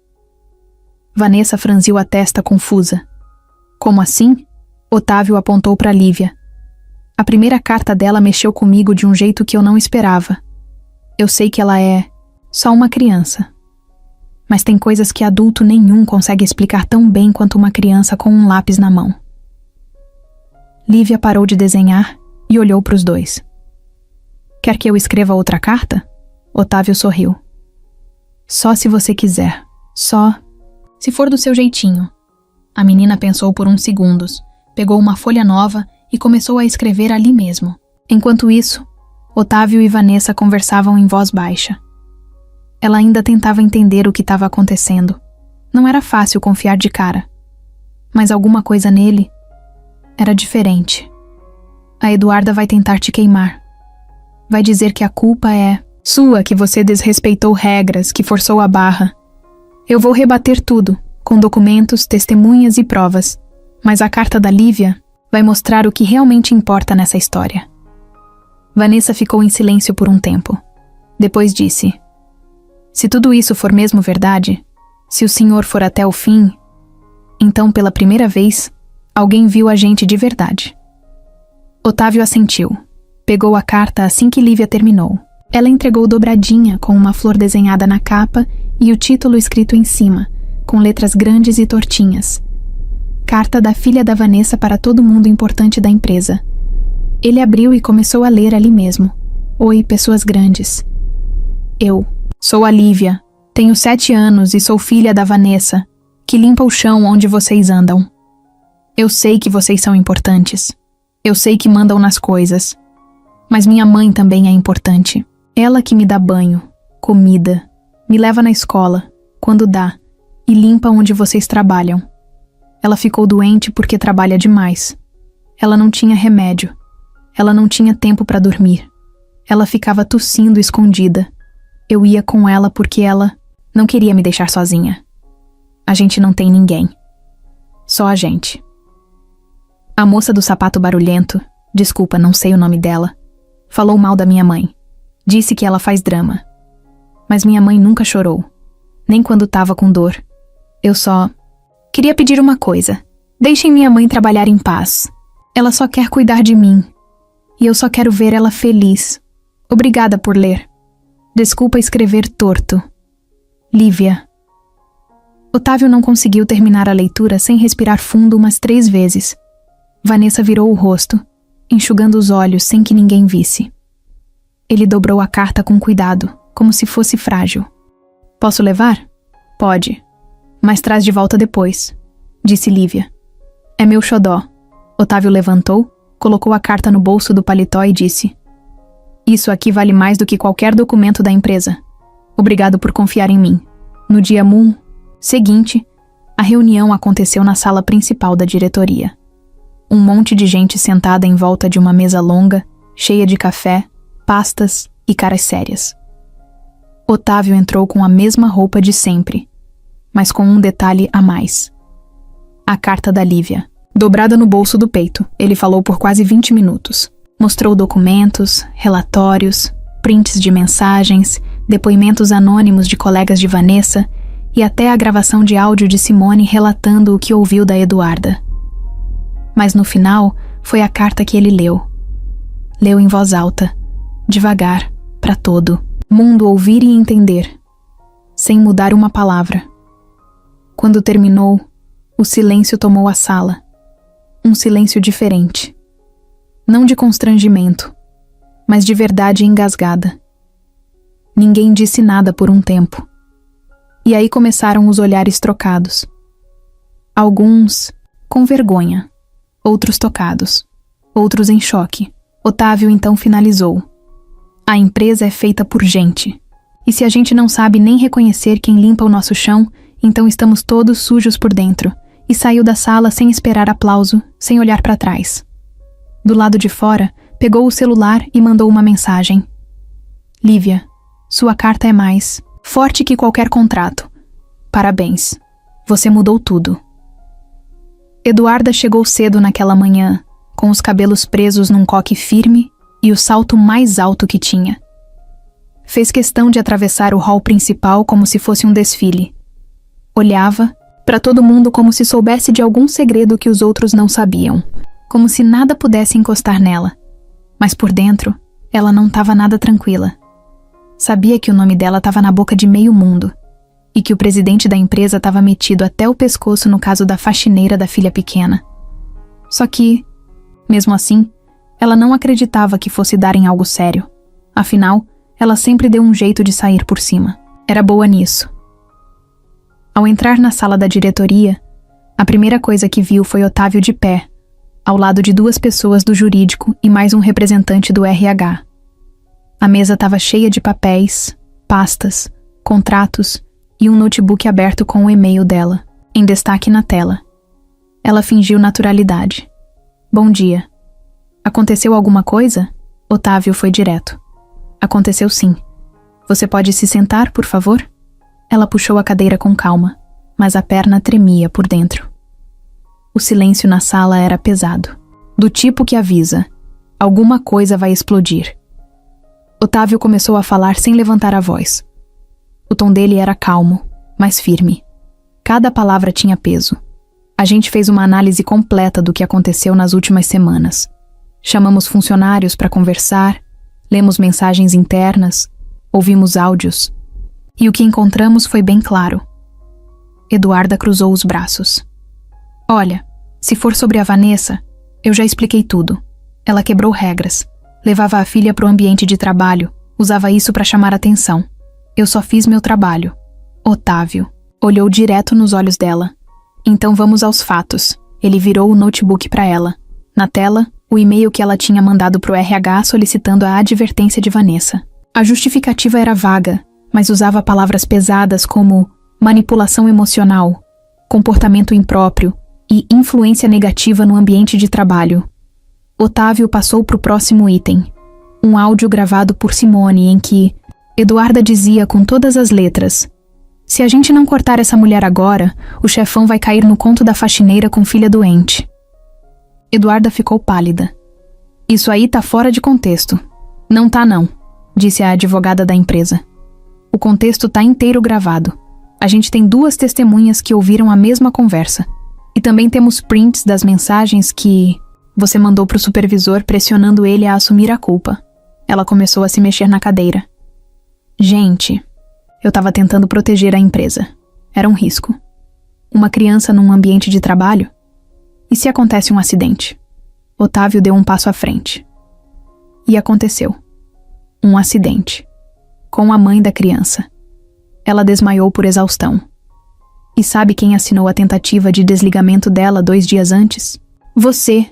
Vanessa franziu a testa confusa. Como assim? Otávio apontou para Lívia. A primeira carta dela mexeu comigo de um jeito que eu não esperava. Eu sei que ela é só uma criança. Mas tem coisas que adulto nenhum consegue explicar tão bem quanto uma criança com um lápis na mão. Lívia parou de desenhar e olhou para os dois. Quer que eu escreva outra carta? Otávio sorriu. Só se você quiser. Só se for do seu jeitinho. A menina pensou por uns segundos, pegou uma folha nova e começou a escrever ali mesmo. Enquanto isso, Otávio e Vanessa conversavam em voz baixa. Ela ainda tentava entender o que estava acontecendo. Não era fácil confiar de cara. Mas alguma coisa nele era diferente. A Eduarda vai tentar te queimar. Vai dizer que a culpa é sua, que você desrespeitou regras, que forçou a barra. Eu vou rebater tudo, com documentos, testemunhas e provas. Mas a carta da Lívia vai mostrar o que realmente importa nessa história. Vanessa ficou em silêncio por um tempo. Depois disse: se tudo isso for mesmo verdade, se o senhor for até o fim, então pela primeira vez, alguém viu a gente de verdade. Otávio assentiu. Pegou a carta assim que Lívia terminou. Ela entregou dobradinha com uma flor desenhada na capa e o título escrito em cima, com letras grandes e tortinhas. Carta da filha da Vanessa para todo mundo importante da empresa. Ele abriu e começou a ler ali mesmo. Oi, pessoas grandes. Eu sou a Lívia, tenho 7 anos e sou filha da Vanessa, que limpa o chão onde vocês andam. Eu sei que vocês são importantes. Eu sei que mandam nas coisas. Mas minha mãe também é importante. Ela que me dá banho, comida, me leva na escola, quando dá, e limpa onde vocês trabalham. Ela ficou doente porque trabalha demais. Ela não tinha remédio. Ela não tinha tempo para dormir. Ela ficava tossindo escondida. Eu ia com ela porque ela não queria me deixar sozinha. A gente não tem ninguém. Só a gente. A moça do sapato barulhento, desculpa, não sei o nome dela, falou mal da minha mãe. Disse que ela faz drama. Mas minha mãe nunca chorou. Nem quando tava com dor. Eu só queria pedir uma coisa. Deixem minha mãe trabalhar em paz. Ela só quer cuidar de mim. E eu só quero ver ela feliz. Obrigada por ler. Desculpa escrever torto. Lívia. Otávio não conseguiu terminar a leitura sem respirar fundo umas 3 vezes. Vanessa virou o rosto, enxugando os olhos sem que ninguém visse. Ele dobrou a carta com cuidado, como se fosse frágil. Posso levar? Pode. Mas traz de volta depois, disse Lívia. É meu xodó. Otávio levantou, colocou a carta no bolso do paletó e disse: isso aqui vale mais do que qualquer documento da empresa. Obrigado por confiar em mim. No dia seguinte, a reunião aconteceu na sala principal da diretoria. Um monte de gente sentada em volta de uma mesa longa, cheia de café, pastas e caras sérias. Otávio entrou com a mesma roupa de sempre, mas com um detalhe a mais. A carta da Lívia, dobrada no bolso do peito. Ele falou por quase 20 minutos. Mostrou documentos, relatórios, prints de mensagens, depoimentos anônimos de colegas de Vanessa e até a gravação de áudio de Simone relatando o que ouviu da Eduarda. Mas no final, foi a carta que ele leu. Leu em voz alta, devagar, para todo mundo ouvir e entender, sem mudar uma palavra. Quando terminou, o silêncio tomou a sala. Um silêncio diferente. Não de constrangimento, mas de verdade engasgada. Ninguém disse nada por um tempo. E aí começaram os olhares trocados. Alguns com vergonha, outros tocados, outros em choque. Otávio então finalizou. A empresa é feita por gente. E se a gente não sabe nem reconhecer quem limpa o nosso chão, então estamos todos sujos por dentro. E saiu da sala sem esperar aplauso, sem olhar para trás. Do lado de fora, pegou o celular e mandou uma mensagem. Lívia, sua carta é mais forte que qualquer contrato. Parabéns, você mudou tudo. Eduarda chegou cedo naquela manhã, com os cabelos presos num coque firme e o salto mais alto que tinha. Fez questão de atravessar o hall principal como se fosse um desfile. Olhava para todo mundo como se soubesse de algum segredo que os outros não sabiam, como se nada pudesse encostar nela. Mas por dentro, ela não estava nada tranquila. Sabia que o nome dela estava na boca de meio mundo e que o presidente da empresa estava metido até o pescoço no caso da faxineira da filha pequena. Só que, mesmo assim, ela não acreditava que fosse dar em algo sério. Afinal, ela sempre deu um jeito de sair por cima. Era boa nisso. Ao entrar na sala da diretoria, a primeira coisa que viu foi Otávio de pé, ao lado de 2 pessoas do jurídico e mais um representante do RH. A mesa estava cheia de papéis, pastas, contratos e um notebook aberto com o e-mail dela, em destaque na tela. Ela fingiu naturalidade. Bom dia. Aconteceu alguma coisa? Otávio foi direto. Aconteceu sim. Você pode se sentar, por favor? Ela puxou a cadeira com calma, mas a perna tremia por dentro. O silêncio na sala era pesado, do tipo que avisa: alguma coisa vai explodir. Otávio começou a falar sem levantar a voz. O tom dele era calmo, mas firme. Cada palavra tinha peso. A gente fez uma análise completa do que aconteceu nas últimas semanas. Chamamos funcionários para conversar, lemos mensagens internas, ouvimos áudios. E o que encontramos foi bem claro. Eduarda cruzou os braços. Olha, se for sobre a Vanessa, eu já expliquei tudo. Ela quebrou regras. Levava a filha para o ambiente de trabalho, usava isso para chamar atenção. Eu só fiz meu trabalho. Otávio olhou direto nos olhos dela. Então vamos aos fatos. Ele virou o notebook para ela. Na tela, o e-mail que ela tinha mandado pro RH solicitando a advertência de Vanessa. A justificativa era vaga, mas usava palavras pesadas como manipulação emocional, comportamento impróprio e influência negativa no ambiente de trabalho. Otávio passou para o próximo item, um áudio gravado por Simone em que Eduarda dizia com todas as letras: se a gente não cortar essa mulher agora, o chefão vai cair no conto da faxineira com filha doente. Eduarda ficou pálida. Isso aí tá fora de contexto. Não tá não, disse a advogada da empresa. O contexto tá inteiro gravado. A gente tem 2 testemunhas que ouviram a mesma conversa. E também temos prints das mensagens que você mandou pro supervisor pressionando ele a assumir a culpa. Ela começou a se mexer na cadeira. Gente, eu tava tentando proteger a empresa. Era um risco. Uma criança num ambiente de trabalho? E se acontece um acidente? Otávio deu um passo à frente. E aconteceu. Um acidente. Com a mãe da criança. Ela desmaiou por exaustão. E sabe quem assinou a tentativa de desligamento dela 2 dias antes? Você.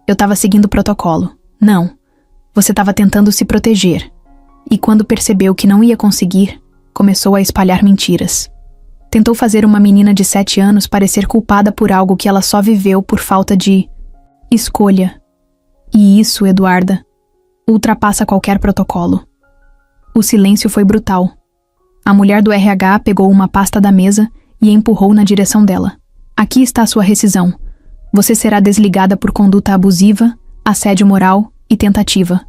Eu tava seguindo o protocolo. Não. Você tava tentando se proteger. E quando percebeu que não ia conseguir, começou a espalhar mentiras. Tentou fazer uma menina de 7 anos parecer culpada por algo que ela só viveu por falta de escolha. E isso, Eduarda, ultrapassa qualquer protocolo. O silêncio foi brutal. A mulher do RH pegou uma pasta da mesa e empurrou na direção dela. Aqui está sua rescisão. Você será desligada por conduta abusiva, assédio moral e tentativa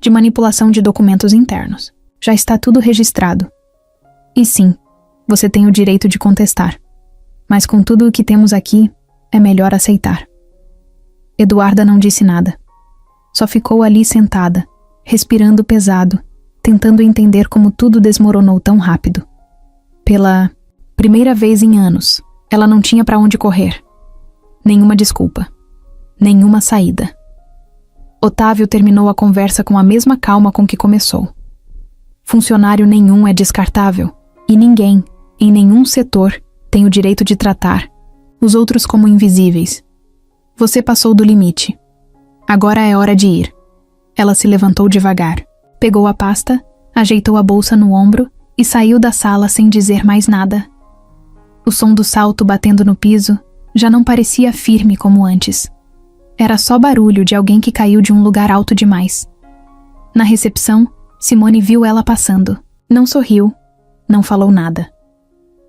de manipulação de documentos internos. Já está tudo registrado. E sim, você tem o direito de contestar. Mas com tudo o que temos aqui, é melhor aceitar. Eduarda não disse nada. Só ficou ali sentada, respirando pesado, tentando entender como tudo desmoronou tão rápido. Pela primeira vez em anos, ela não tinha para onde correr. Nenhuma desculpa. Nenhuma saída. Otávio terminou a conversa com a mesma calma com que começou. Funcionário nenhum é descartável, e ninguém, em nenhum setor, tem o direito de tratar os outros como invisíveis. Você passou do limite. Agora é hora de ir. Ela se levantou devagar, pegou a pasta, ajeitou a bolsa no ombro e saiu da sala sem dizer mais nada. O som do salto batendo no piso já não parecia firme como antes. Era só barulho de alguém que caiu de um lugar alto demais. Na recepção, Simone viu ela passando. Não sorriu, não falou nada.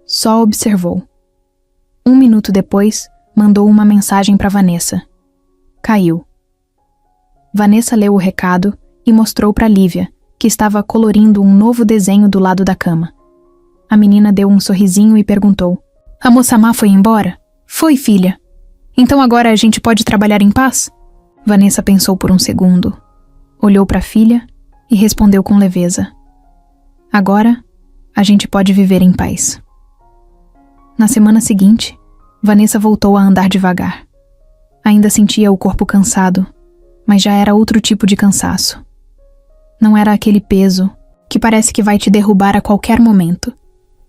Só observou. 1 minuto depois, mandou uma mensagem para Vanessa. Caiu. Vanessa leu o recado e mostrou para Lívia, que estava colorindo um novo desenho do lado da cama. A menina deu um sorrisinho e perguntou: A moça má foi embora? Foi, filha. Então agora a gente pode trabalhar em paz? Vanessa pensou por um segundo. Olhou para a filha e respondeu com leveza: Agora a gente pode viver em paz. Na semana seguinte, Vanessa voltou a andar devagar. Ainda sentia o corpo cansado, mas já era outro tipo de cansaço. Não era aquele peso que parece que vai te derrubar a qualquer momento.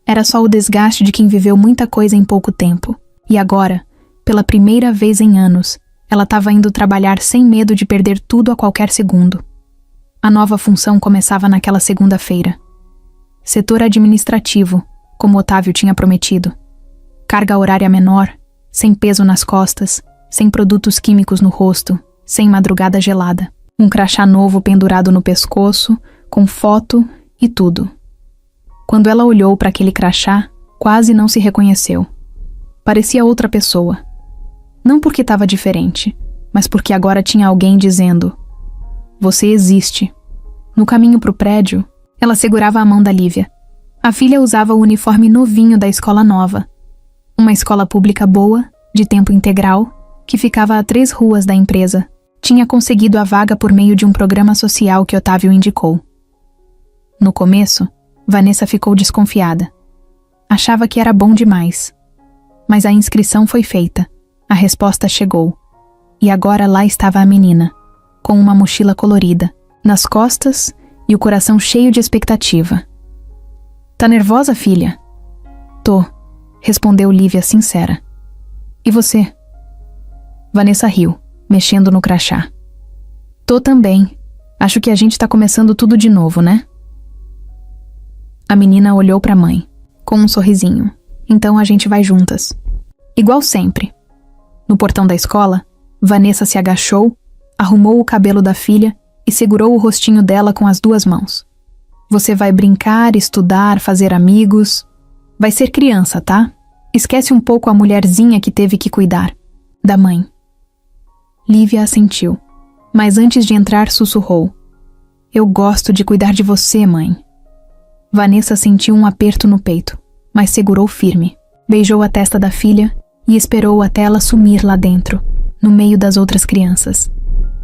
Era só o desgaste de quem viveu muita coisa em pouco tempo. E agora, pela primeira vez em anos, ela estava indo trabalhar sem medo de perder tudo a qualquer segundo. A nova função começava naquela segunda-feira. Setor administrativo, como Otávio tinha prometido. Carga horária menor, sem peso nas costas, sem produtos químicos no rosto, sem madrugada gelada. Um crachá novo pendurado no pescoço, com foto e tudo. Quando ela olhou para aquele crachá, quase não se reconheceu. Parecia outra pessoa. Não porque estava diferente, mas porque agora tinha alguém dizendo: Você existe. No caminho para o prédio, ela segurava a mão da Lívia. A filha usava o uniforme novinho da escola nova. Uma escola pública boa, de tempo integral, que ficava a 3 ruas da empresa. Tinha conseguido a vaga por meio de um programa social que Otávio indicou. No começo, Vanessa ficou desconfiada. Achava que era bom demais. Mas a inscrição foi feita, a resposta chegou. E agora lá estava a menina, com uma mochila colorida, nas costas e o coração cheio de expectativa. Tá nervosa, filha? Tô, respondeu Lívia sincera. E você? Vanessa riu, mexendo no crachá. Tô também. Acho que a gente tá começando tudo de novo, né? A menina olhou pra mãe, com um sorrisinho. Então a gente vai juntas. Igual sempre. No portão da escola, Vanessa se agachou, arrumou o cabelo da filha e segurou o rostinho dela com as 2 mãos. Você vai brincar, estudar, fazer amigos. Vai ser criança, tá? Esquece um pouco a mulherzinha que teve que cuidar. Da mãe. Lívia assentiu, mas antes de entrar sussurrou: Eu gosto de cuidar de você, mãe. Vanessa sentiu um aperto no peito, mas segurou firme. Beijou a testa da filha e esperou até ela sumir lá dentro, no meio das outras crianças.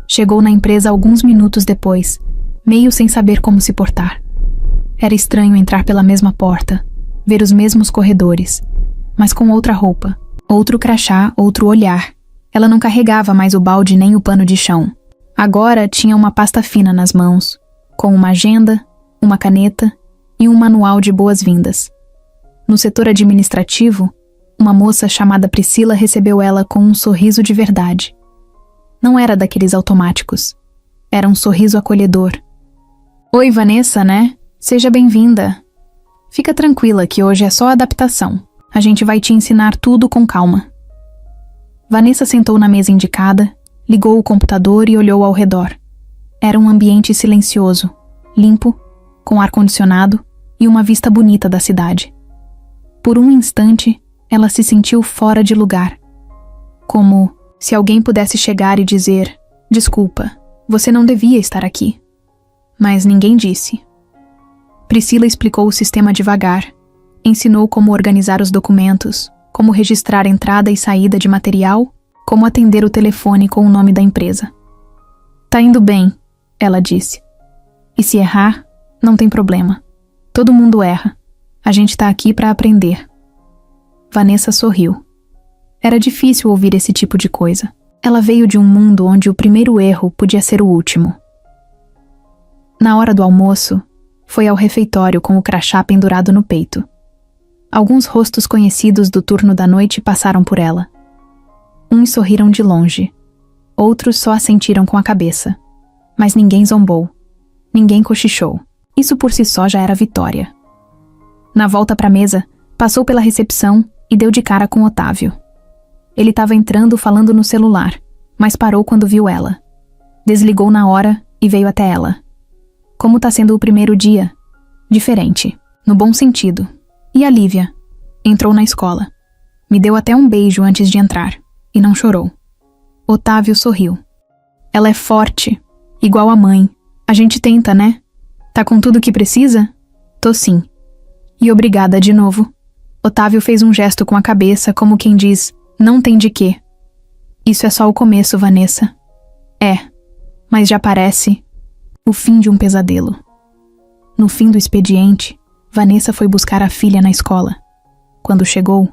Chegou na empresa alguns minutos depois, meio sem saber como se portar. Era estranho entrar pela mesma porta, ver os mesmos corredores, mas com outra roupa, outro crachá, outro olhar. Ela não carregava mais o balde nem o pano de chão. Agora tinha uma pasta fina nas mãos, com uma agenda, uma caneta e um manual de boas-vindas. No setor administrativo, uma moça chamada Priscila recebeu ela com um sorriso de verdade. Não era daqueles automáticos. Era um sorriso acolhedor. Oi, Vanessa, né? Seja bem-vinda. Fica tranquila que hoje é só adaptação. A gente vai te ensinar tudo com calma. Vanessa sentou na mesa indicada, ligou o computador e olhou ao redor. Era um ambiente silencioso, limpo, com ar-condicionado e uma vista bonita da cidade. Por um instante, ela se sentiu fora de lugar. Como se alguém pudesse chegar e dizer: Desculpa, você não devia estar aqui. Mas ninguém disse. Priscila explicou o sistema devagar, ensinou como organizar os documentos, como registrar entrada e saída de material, como atender o telefone com o nome da empresa. Tá indo bem, ela disse. E se errar, não tem problema. Todo mundo erra. A gente tá aqui para aprender. Vanessa sorriu. Era difícil ouvir esse tipo de coisa. Ela veio de um mundo onde o primeiro erro podia ser o último. Na hora do almoço, foi ao refeitório com o crachá pendurado no peito. Alguns rostos conhecidos do turno da noite passaram por ela. Uns sorriram de longe. Outros só assentiram com a cabeça. Mas ninguém zombou. Ninguém cochichou. Isso por si só já era vitória. Na volta para a mesa, passou pela recepção e deu de cara com Otávio. Ele estava entrando falando no celular, mas parou quando viu ela. Desligou na hora e veio até ela. Como tá sendo o primeiro dia? Diferente, no bom sentido. E a Lívia? Entrou na escola. Me deu até um beijo antes de entrar, e não chorou. Otávio sorriu. Ela é forte, igual a mãe. A gente tenta, né? Tá com tudo o que precisa? Tô sim. E obrigada de novo. Otávio fez um gesto com a cabeça, como quem diz, não tem de quê. Isso é só o começo, Vanessa. É, mas já parece o fim de um pesadelo. No fim do expediente, Vanessa foi buscar a filha na escola. Quando chegou,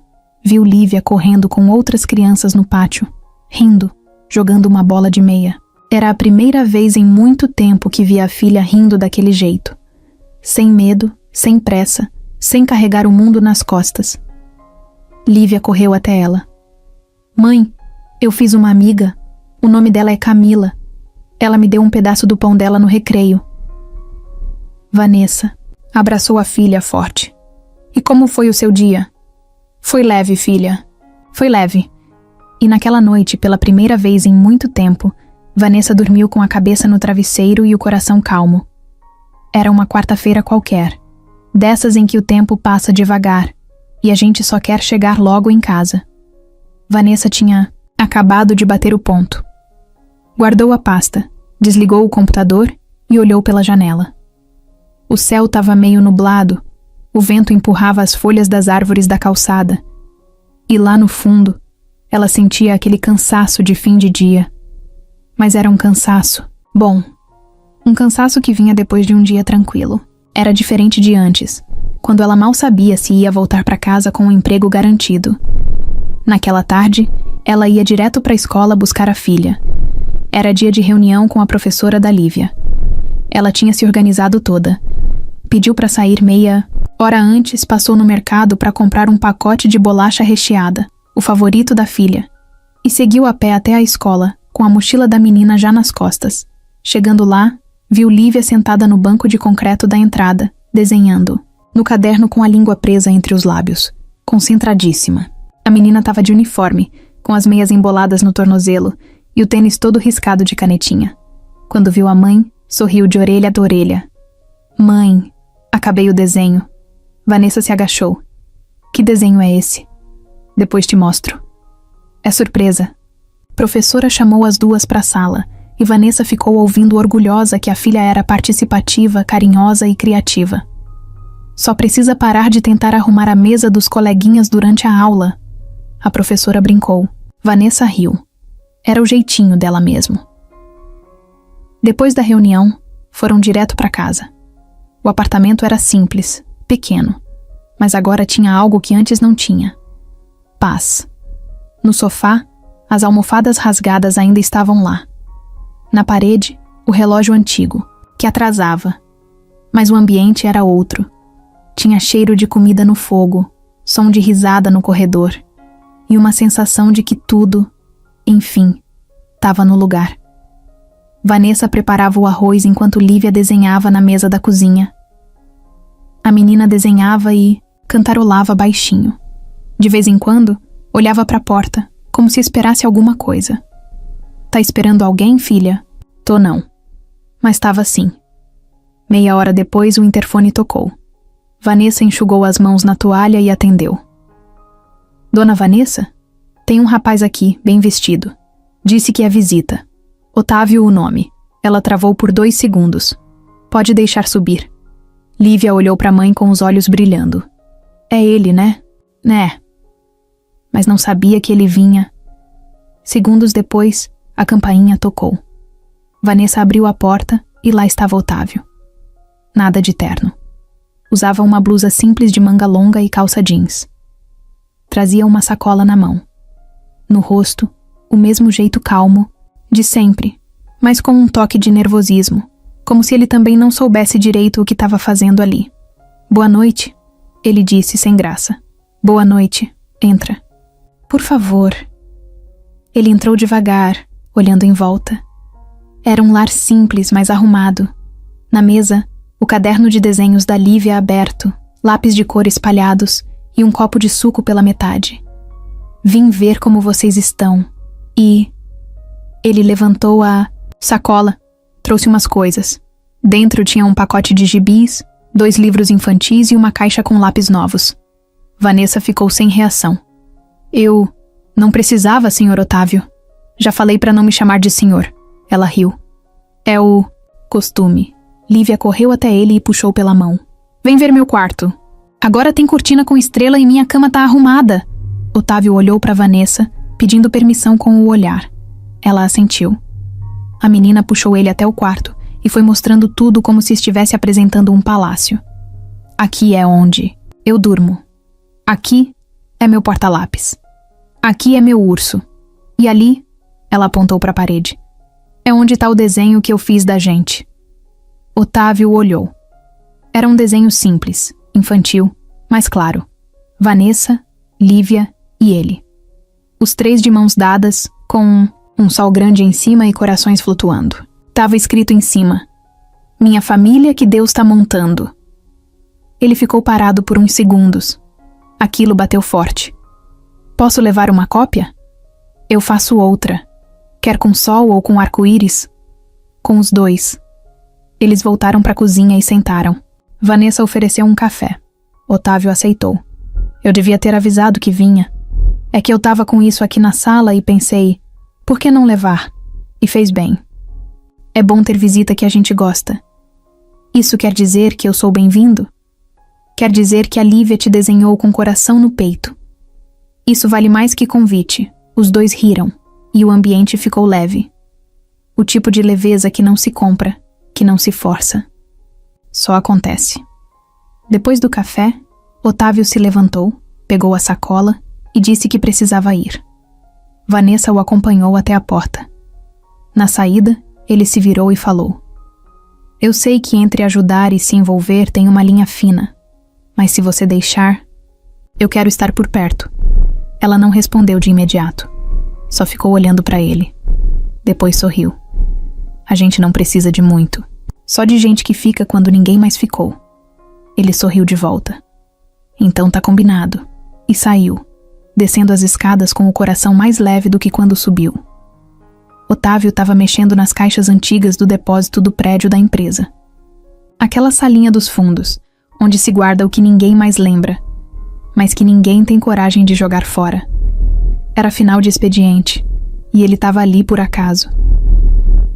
viu Lívia correndo com outras crianças no pátio, rindo, jogando uma bola de meia. Era a primeira vez em muito tempo que via a filha rindo daquele jeito. Sem medo, sem pressa, sem carregar o mundo nas costas. Lívia correu até ela. Mãe, eu fiz uma amiga. O nome dela é Camila. Ela me deu um pedaço do pão dela no recreio. Vanessa abraçou a filha forte. E como foi o seu dia? Foi leve, filha. Foi leve. E naquela noite, pela primeira vez em muito tempo, Vanessa dormiu com a cabeça no travesseiro e o coração calmo. Era uma quarta-feira qualquer, dessas em que o tempo passa devagar e a gente só quer chegar logo em casa. Vanessa tinha acabado de bater o ponto. Guardou a pasta, desligou o computador e olhou pela janela. O céu estava meio nublado, o vento empurrava as folhas das árvores da calçada. E lá no fundo, ela sentia aquele cansaço de fim de dia. Mas era um cansaço bom. Um cansaço que vinha depois de um dia tranquilo. Era diferente de antes, quando ela mal sabia se ia voltar para casa com um emprego garantido. Naquela tarde, ela ia direto para a escola buscar a filha. Era dia de reunião com a professora da Lívia. Ela tinha se organizado toda. Pediu para sair meia hora antes, passou no mercado para comprar um pacote de bolacha recheada, o favorito da filha, e seguiu a pé até a escola, com a mochila da menina já nas costas. Chegando lá, viu Lívia sentada no banco de concreto da entrada, desenhando, no caderno com a língua presa entre os lábios, concentradíssima. A menina estava de uniforme, com as meias emboladas no tornozelo e o tênis todo riscado de canetinha. Quando viu a mãe, sorriu de orelha a orelha. Mãe, acabei o desenho. Vanessa se agachou. Que desenho é esse? Depois te mostro. É surpresa. Professora chamou as duas para a sala e Vanessa ficou ouvindo orgulhosa que a filha era participativa, carinhosa e criativa. Só precisa parar de tentar arrumar a mesa dos coleguinhas durante a aula. A professora brincou. Vanessa riu. Era o jeitinho dela mesmo. Depois da reunião, foram direto para casa. O apartamento era simples, pequeno, mas agora tinha algo que antes não tinha. Paz. No sofá, as almofadas rasgadas ainda estavam lá. Na parede, o relógio antigo, que atrasava. Mas o ambiente era outro. Tinha cheiro de comida no fogo, som de risada no corredor e uma sensação de que tudo, enfim, estava no lugar. Vanessa preparava o arroz enquanto Lívia desenhava na mesa da cozinha. A menina desenhava e cantarolava baixinho. De vez em quando, olhava para a porta, como se esperasse alguma coisa. Tá esperando alguém, filha? Tô não. Mas estava sim. Meia hora depois, o interfone tocou. Vanessa enxugou as mãos na toalha e atendeu. Dona Vanessa? Tem um rapaz aqui, bem vestido. Disse que é visita. Otávio o nome. Ela travou por 2 segundos. Pode deixar subir. Lívia olhou para a mãe com os olhos brilhando. É ele, né? Né. Mas não sabia que ele vinha. Segundos depois, a campainha tocou. Vanessa abriu a porta e lá estava Otávio. Nada de terno. Usava uma blusa simples de manga longa e calça jeans. Trazia uma sacola na mão. No rosto, o mesmo jeito calmo, de sempre, mas com um toque de nervosismo, como se ele também não soubesse direito o que estava fazendo ali. Boa noite, ele disse sem graça. Boa noite, entra. Por favor. Ele entrou devagar, olhando em volta. Era um lar simples, mas arrumado. Na mesa, o caderno de desenhos da Lívia aberto, lápis de cor espalhados e um copo de suco pela metade. Vim ver como vocês estão. E... Ele levantou a sacola, trouxe umas coisas. Dentro tinha um pacote de gibis, 2 livros infantis e uma caixa com lápis novos. Vanessa ficou sem reação. Eu não precisava, Sr. Otávio. Já falei para não me chamar de senhor. Ela riu. É o costume. Lívia correu até ele e puxou pela mão. Vem ver meu quarto. Agora tem cortina com estrela e minha cama tá arrumada. Otávio olhou para Vanessa, pedindo permissão com o olhar. Ela assentiu. A menina puxou ele até o quarto e foi mostrando tudo como se estivesse apresentando um palácio. Aqui é onde eu durmo. Aqui é meu porta-lápis. Aqui é meu urso. E ali, ela apontou para a parede, é onde está o desenho que eu fiz da gente. Otávio olhou. Era um desenho simples, infantil, mas claro. Vanessa, Lívia e ele. Os 3 de mãos dadas, com um sol grande em cima e corações flutuando. Tava escrito em cima: minha família que Deus tá montando. Ele ficou parado por uns segundos. Aquilo bateu forte. Posso levar uma cópia? Eu faço outra. Quer com sol ou com arco-íris? Com os 2. Eles voltaram para a cozinha e sentaram. Vanessa ofereceu um café. Otávio aceitou. Eu devia ter avisado que vinha. É que eu tava com isso aqui na sala e pensei, por que não levar? E fez bem. É bom ter visita que a gente gosta. Isso quer dizer que eu sou bem-vindo? Quer dizer que a Lívia te desenhou com coração no peito. Isso vale mais que convite. Os 2 riram, e o ambiente ficou leve. O tipo de leveza que não se compra, que não se força. Só acontece. Depois do café, Otávio se levantou, pegou a sacola e disse que precisava ir. Vanessa o acompanhou até a porta. Na saída, ele se virou e falou: eu sei que entre ajudar e se envolver tem uma linha fina, mas se você deixar, eu quero estar por perto. Ela não respondeu de imediato. Só ficou olhando para ele. Depois sorriu. A gente não precisa de muito. Só de gente que fica quando ninguém mais ficou. Ele sorriu de volta. Então tá combinado. E saiu, descendo as escadas com o coração mais leve do que quando subiu. Otávio estava mexendo nas caixas antigas do depósito do prédio da empresa. Aquela salinha dos fundos, onde se guarda o que ninguém mais lembra, mas que ninguém tem coragem de jogar fora. Era final de expediente, e ele estava ali por acaso.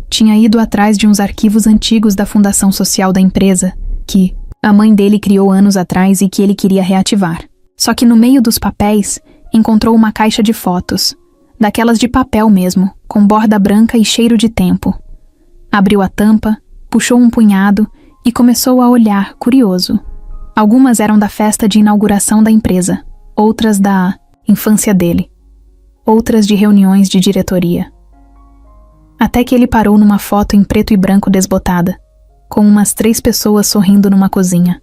Tinha ido atrás de uns arquivos antigos da fundação social da empresa, que a mãe dele criou anos atrás e que ele queria reativar. Só que no meio dos papéis, encontrou uma caixa de fotos, daquelas de papel mesmo, com borda branca e cheiro de tempo. Abriu a tampa, puxou um punhado e começou a olhar, curioso. Algumas eram da festa de inauguração da empresa, outras da infância dele, outras de reuniões de diretoria. Até que ele parou numa foto em preto e branco desbotada, com umas 3 pessoas sorrindo numa cozinha.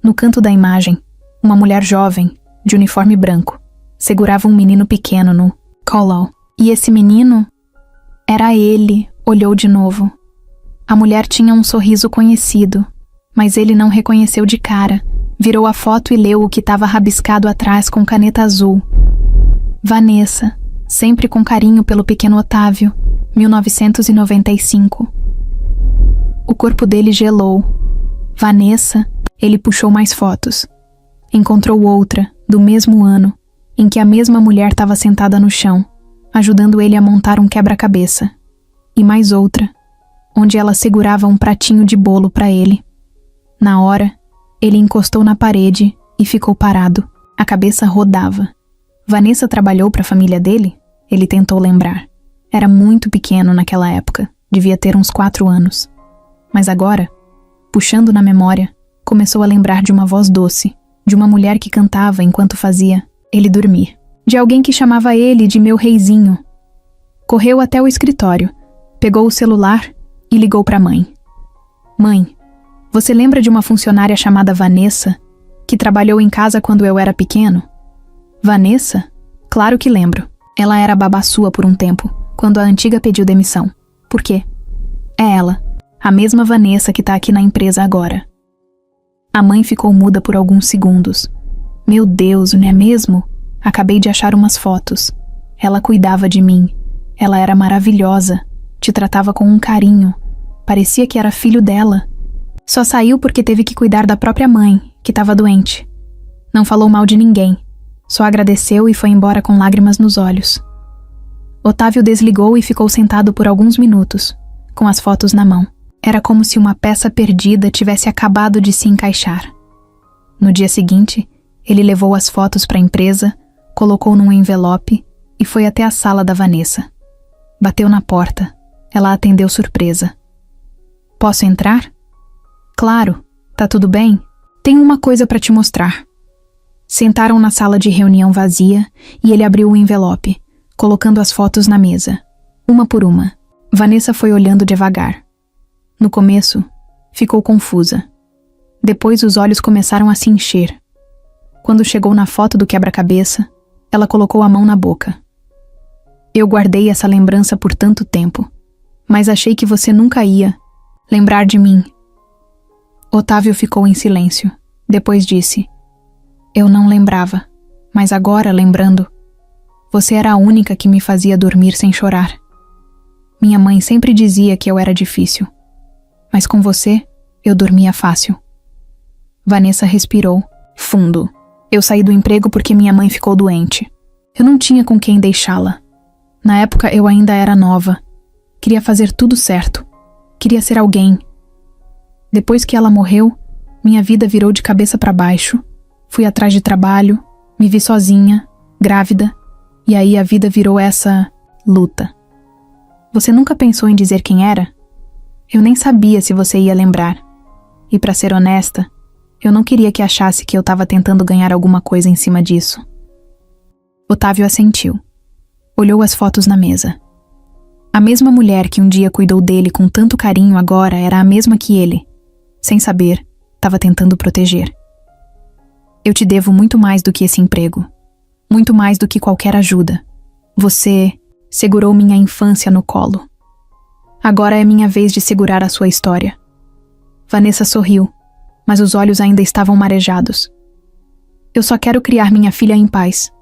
No canto da imagem, uma mulher jovem, de uniforme branco, segurava um menino pequeno no colo. E esse menino era ele, olhou de novo. A mulher tinha um sorriso conhecido, mas ele não reconheceu de cara. Virou a foto e leu o que estava rabiscado atrás com caneta azul. Vanessa, sempre com carinho pelo pequeno Otávio, 1995. O corpo dele gelou. Vanessa, ele puxou mais fotos. Encontrou outra, do mesmo ano, em que a mesma mulher estava sentada no chão, ajudando ele a montar um quebra-cabeça. E mais outra, onde ela segurava um pratinho de bolo para ele. Na hora, ele encostou na parede e ficou parado. A cabeça rodava. Vanessa trabalhou para a família dele? Ele tentou lembrar. Era muito pequeno naquela época, devia ter uns 4 anos. Mas agora, puxando na memória, começou a lembrar de uma voz doce, de uma mulher que cantava enquanto fazia ele dormir, de alguém que chamava ele de meu reizinho. Correu até o escritório, pegou o celular e ligou para a mãe. Mãe, você lembra de uma funcionária chamada Vanessa, que trabalhou em casa quando eu era pequeno? Vanessa? Claro que lembro. Ela era babá sua por um tempo, quando a antiga pediu demissão. Por quê? É ela, a mesma Vanessa que tá aqui na empresa agora. A mãe ficou muda por alguns segundos. Meu Deus, não é mesmo? Acabei de achar umas fotos. Ela cuidava de mim. Ela era maravilhosa, te tratava com um carinho. Parecia que era filho dela. Só saiu porque teve que cuidar da própria mãe, que estava doente. Não falou mal de ninguém. Só agradeceu e foi embora com lágrimas nos olhos. Otávio desligou e ficou sentado por alguns minutos, com as fotos na mão. Era como se uma peça perdida tivesse acabado de se encaixar. No dia seguinte, ele levou as fotos para a empresa, colocou num envelope e foi até a sala da Vanessa. Bateu na porta. Ela atendeu surpresa. Posso entrar? Claro. Tá tudo bem? Tenho uma coisa para te mostrar. Sentaram na sala de reunião vazia e ele abriu o envelope, colocando as fotos na mesa, uma por uma. Vanessa foi olhando devagar. No começo, ficou confusa. Depois os olhos começaram a se encher. Quando chegou na foto do quebra-cabeça, ela colocou a mão na boca. Eu guardei essa lembrança por tanto tempo, mas achei que você nunca ia lembrar de mim. Otávio ficou em silêncio. Depois disse: eu não lembrava, mas agora, lembrando, você era a única que me fazia dormir sem chorar. Minha mãe sempre dizia que eu era difícil, mas com você, eu dormia fácil. Vanessa respirou fundo. Eu saí do emprego porque minha mãe ficou doente. Eu não tinha com quem deixá-la. Na época eu ainda era nova. Queria fazer tudo certo. Queria ser alguém. Depois que ela morreu, minha vida virou de cabeça para baixo. Fui atrás de trabalho, me vi sozinha, grávida, e aí a vida virou essa luta. Você nunca pensou em dizer quem era? Eu nem sabia se você ia lembrar. E para ser honesta, eu não queria que achasse que eu estava tentando ganhar alguma coisa em cima disso. Otávio assentiu. Olhou as fotos na mesa. A mesma mulher que um dia cuidou dele com tanto carinho agora era a mesma que ele, sem saber, estava tentando proteger. Eu te devo muito mais do que esse emprego. Muito mais do que qualquer ajuda. Você segurou minha infância no colo. Agora é minha vez de segurar a sua história. Vanessa sorriu, mas os olhos ainda estavam marejados. Eu só quero criar minha filha em paz.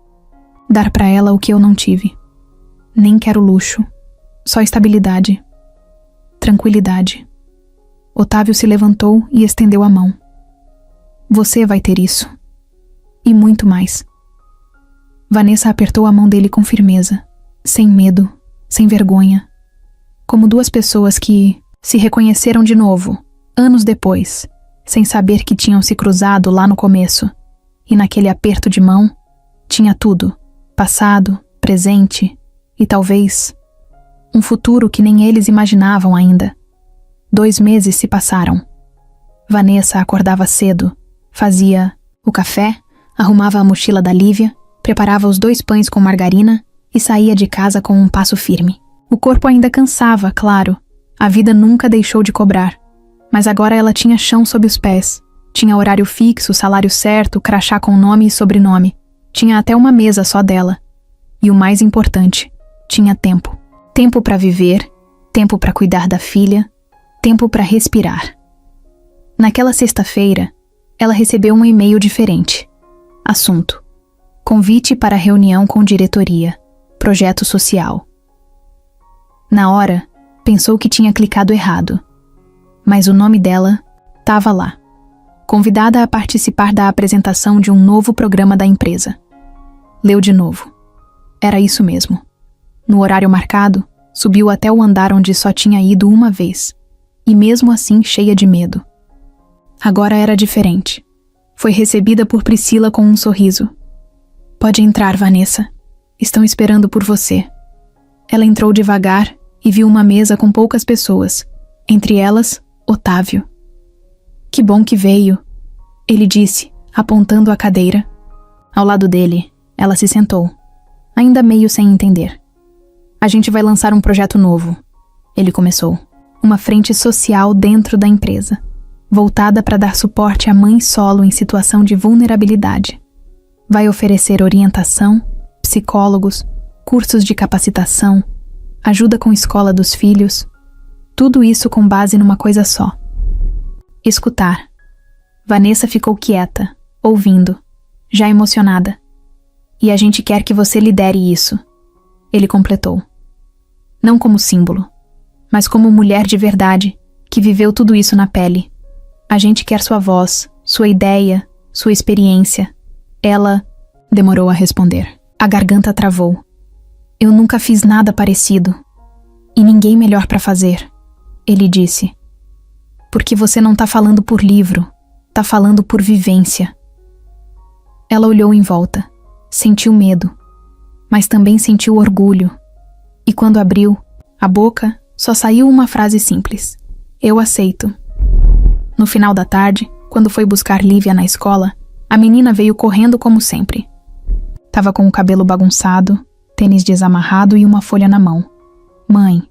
Dar para ela o que eu não tive. Nem quero luxo. Só estabilidade. Tranquilidade. Otávio se levantou e estendeu a mão. Você vai ter isso. E muito mais. Vanessa apertou a mão dele com firmeza, sem medo, sem vergonha. Como duas pessoas que se reconheceram de novo, anos depois, sem saber que tinham se cruzado lá no começo. E naquele aperto de mão, tinha tudo. Passado, presente e talvez um futuro que nem eles imaginavam ainda. 2 meses se passaram. Vanessa acordava cedo, fazia o café, arrumava a mochila da Lívia, preparava os 2 pães com margarina e saía de casa com um passo firme. O corpo ainda cansava, claro. A vida nunca deixou de cobrar. Mas agora ela tinha chão sob os pés. Tinha horário fixo, salário certo, crachá com nome e sobrenome. Tinha até uma mesa só dela. E o mais importante, tinha tempo. Tempo para viver, tempo para cuidar da filha, tempo para respirar. Naquela sexta-feira, ela recebeu um e-mail diferente. Assunto: convite para reunião com diretoria, projeto social. Na hora, pensou que tinha clicado errado. Mas o nome dela estava lá. Convidada a participar da apresentação de um novo programa da empresa. Leu de novo. Era isso mesmo. No horário marcado, subiu até o andar onde só tinha ido uma vez. E mesmo assim cheia de medo. Agora era diferente. Foi recebida por Priscila com um sorriso. Pode entrar, Vanessa. Estão esperando por você. Ela entrou devagar e viu uma mesa com poucas pessoas. Entre elas, Otávio. Que bom que veio, ele disse, apontando a cadeira. Ao lado dele, ela se sentou, ainda meio sem entender. A gente vai lançar um projeto novo, ele começou. Uma frente social dentro da empresa, voltada para dar suporte a mães solo em situação de vulnerabilidade. Vai oferecer orientação, psicólogos, cursos de capacitação, ajuda com escola dos filhos, tudo isso com base numa coisa só. Escutar. Vanessa ficou quieta, ouvindo, já emocionada. E a gente quer que você lidere isso, ele completou. Não como símbolo, mas como mulher de verdade, que viveu tudo isso na pele. A gente quer sua voz, sua ideia, sua experiência. Ela demorou a responder. A garganta travou. Eu nunca fiz nada parecido. E ninguém melhor para fazer. Ele disse. Porque você não tá falando por livro, tá falando por vivência. Ela olhou em volta. Sentiu medo, mas também sentiu orgulho. E quando abriu a boca, só saiu uma frase simples. Eu aceito. No final da tarde, quando foi buscar Lívia na escola, a menina veio correndo como sempre. Tava com o cabelo bagunçado, tênis desamarrado e uma folha na mão. Mãe,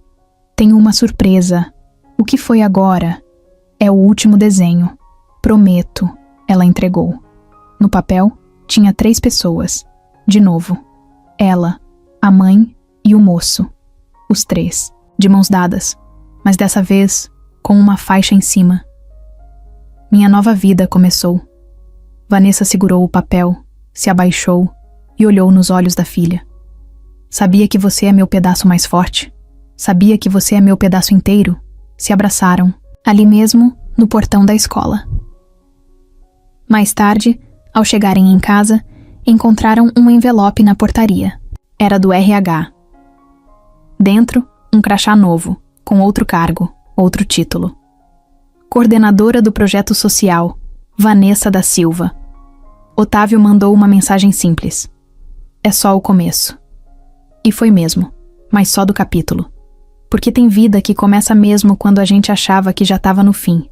tenho uma surpresa. O que foi agora? É o último desenho. Prometo, ela entregou. No papel, tinha 3 pessoas. De novo. Ela, a mãe e o moço. Os 3, de mãos dadas, mas dessa vez com uma faixa em cima. Minha nova vida começou. Vanessa segurou o papel, se abaixou e olhou nos olhos da filha. Sabia que você é meu pedaço mais forte? Sabia que você é meu pedaço inteiro? Se abraçaram, ali mesmo, no portão da escola. Mais tarde, ao chegarem em casa, encontraram um envelope na portaria. Era do RH. Dentro, um crachá novo, com outro cargo, outro título. Coordenadora do projeto social, Vanessa da Silva. Otávio mandou uma mensagem simples. É só o começo. E foi mesmo, mas só do capítulo. Porque tem vida que começa mesmo quando a gente achava que já estava no fim.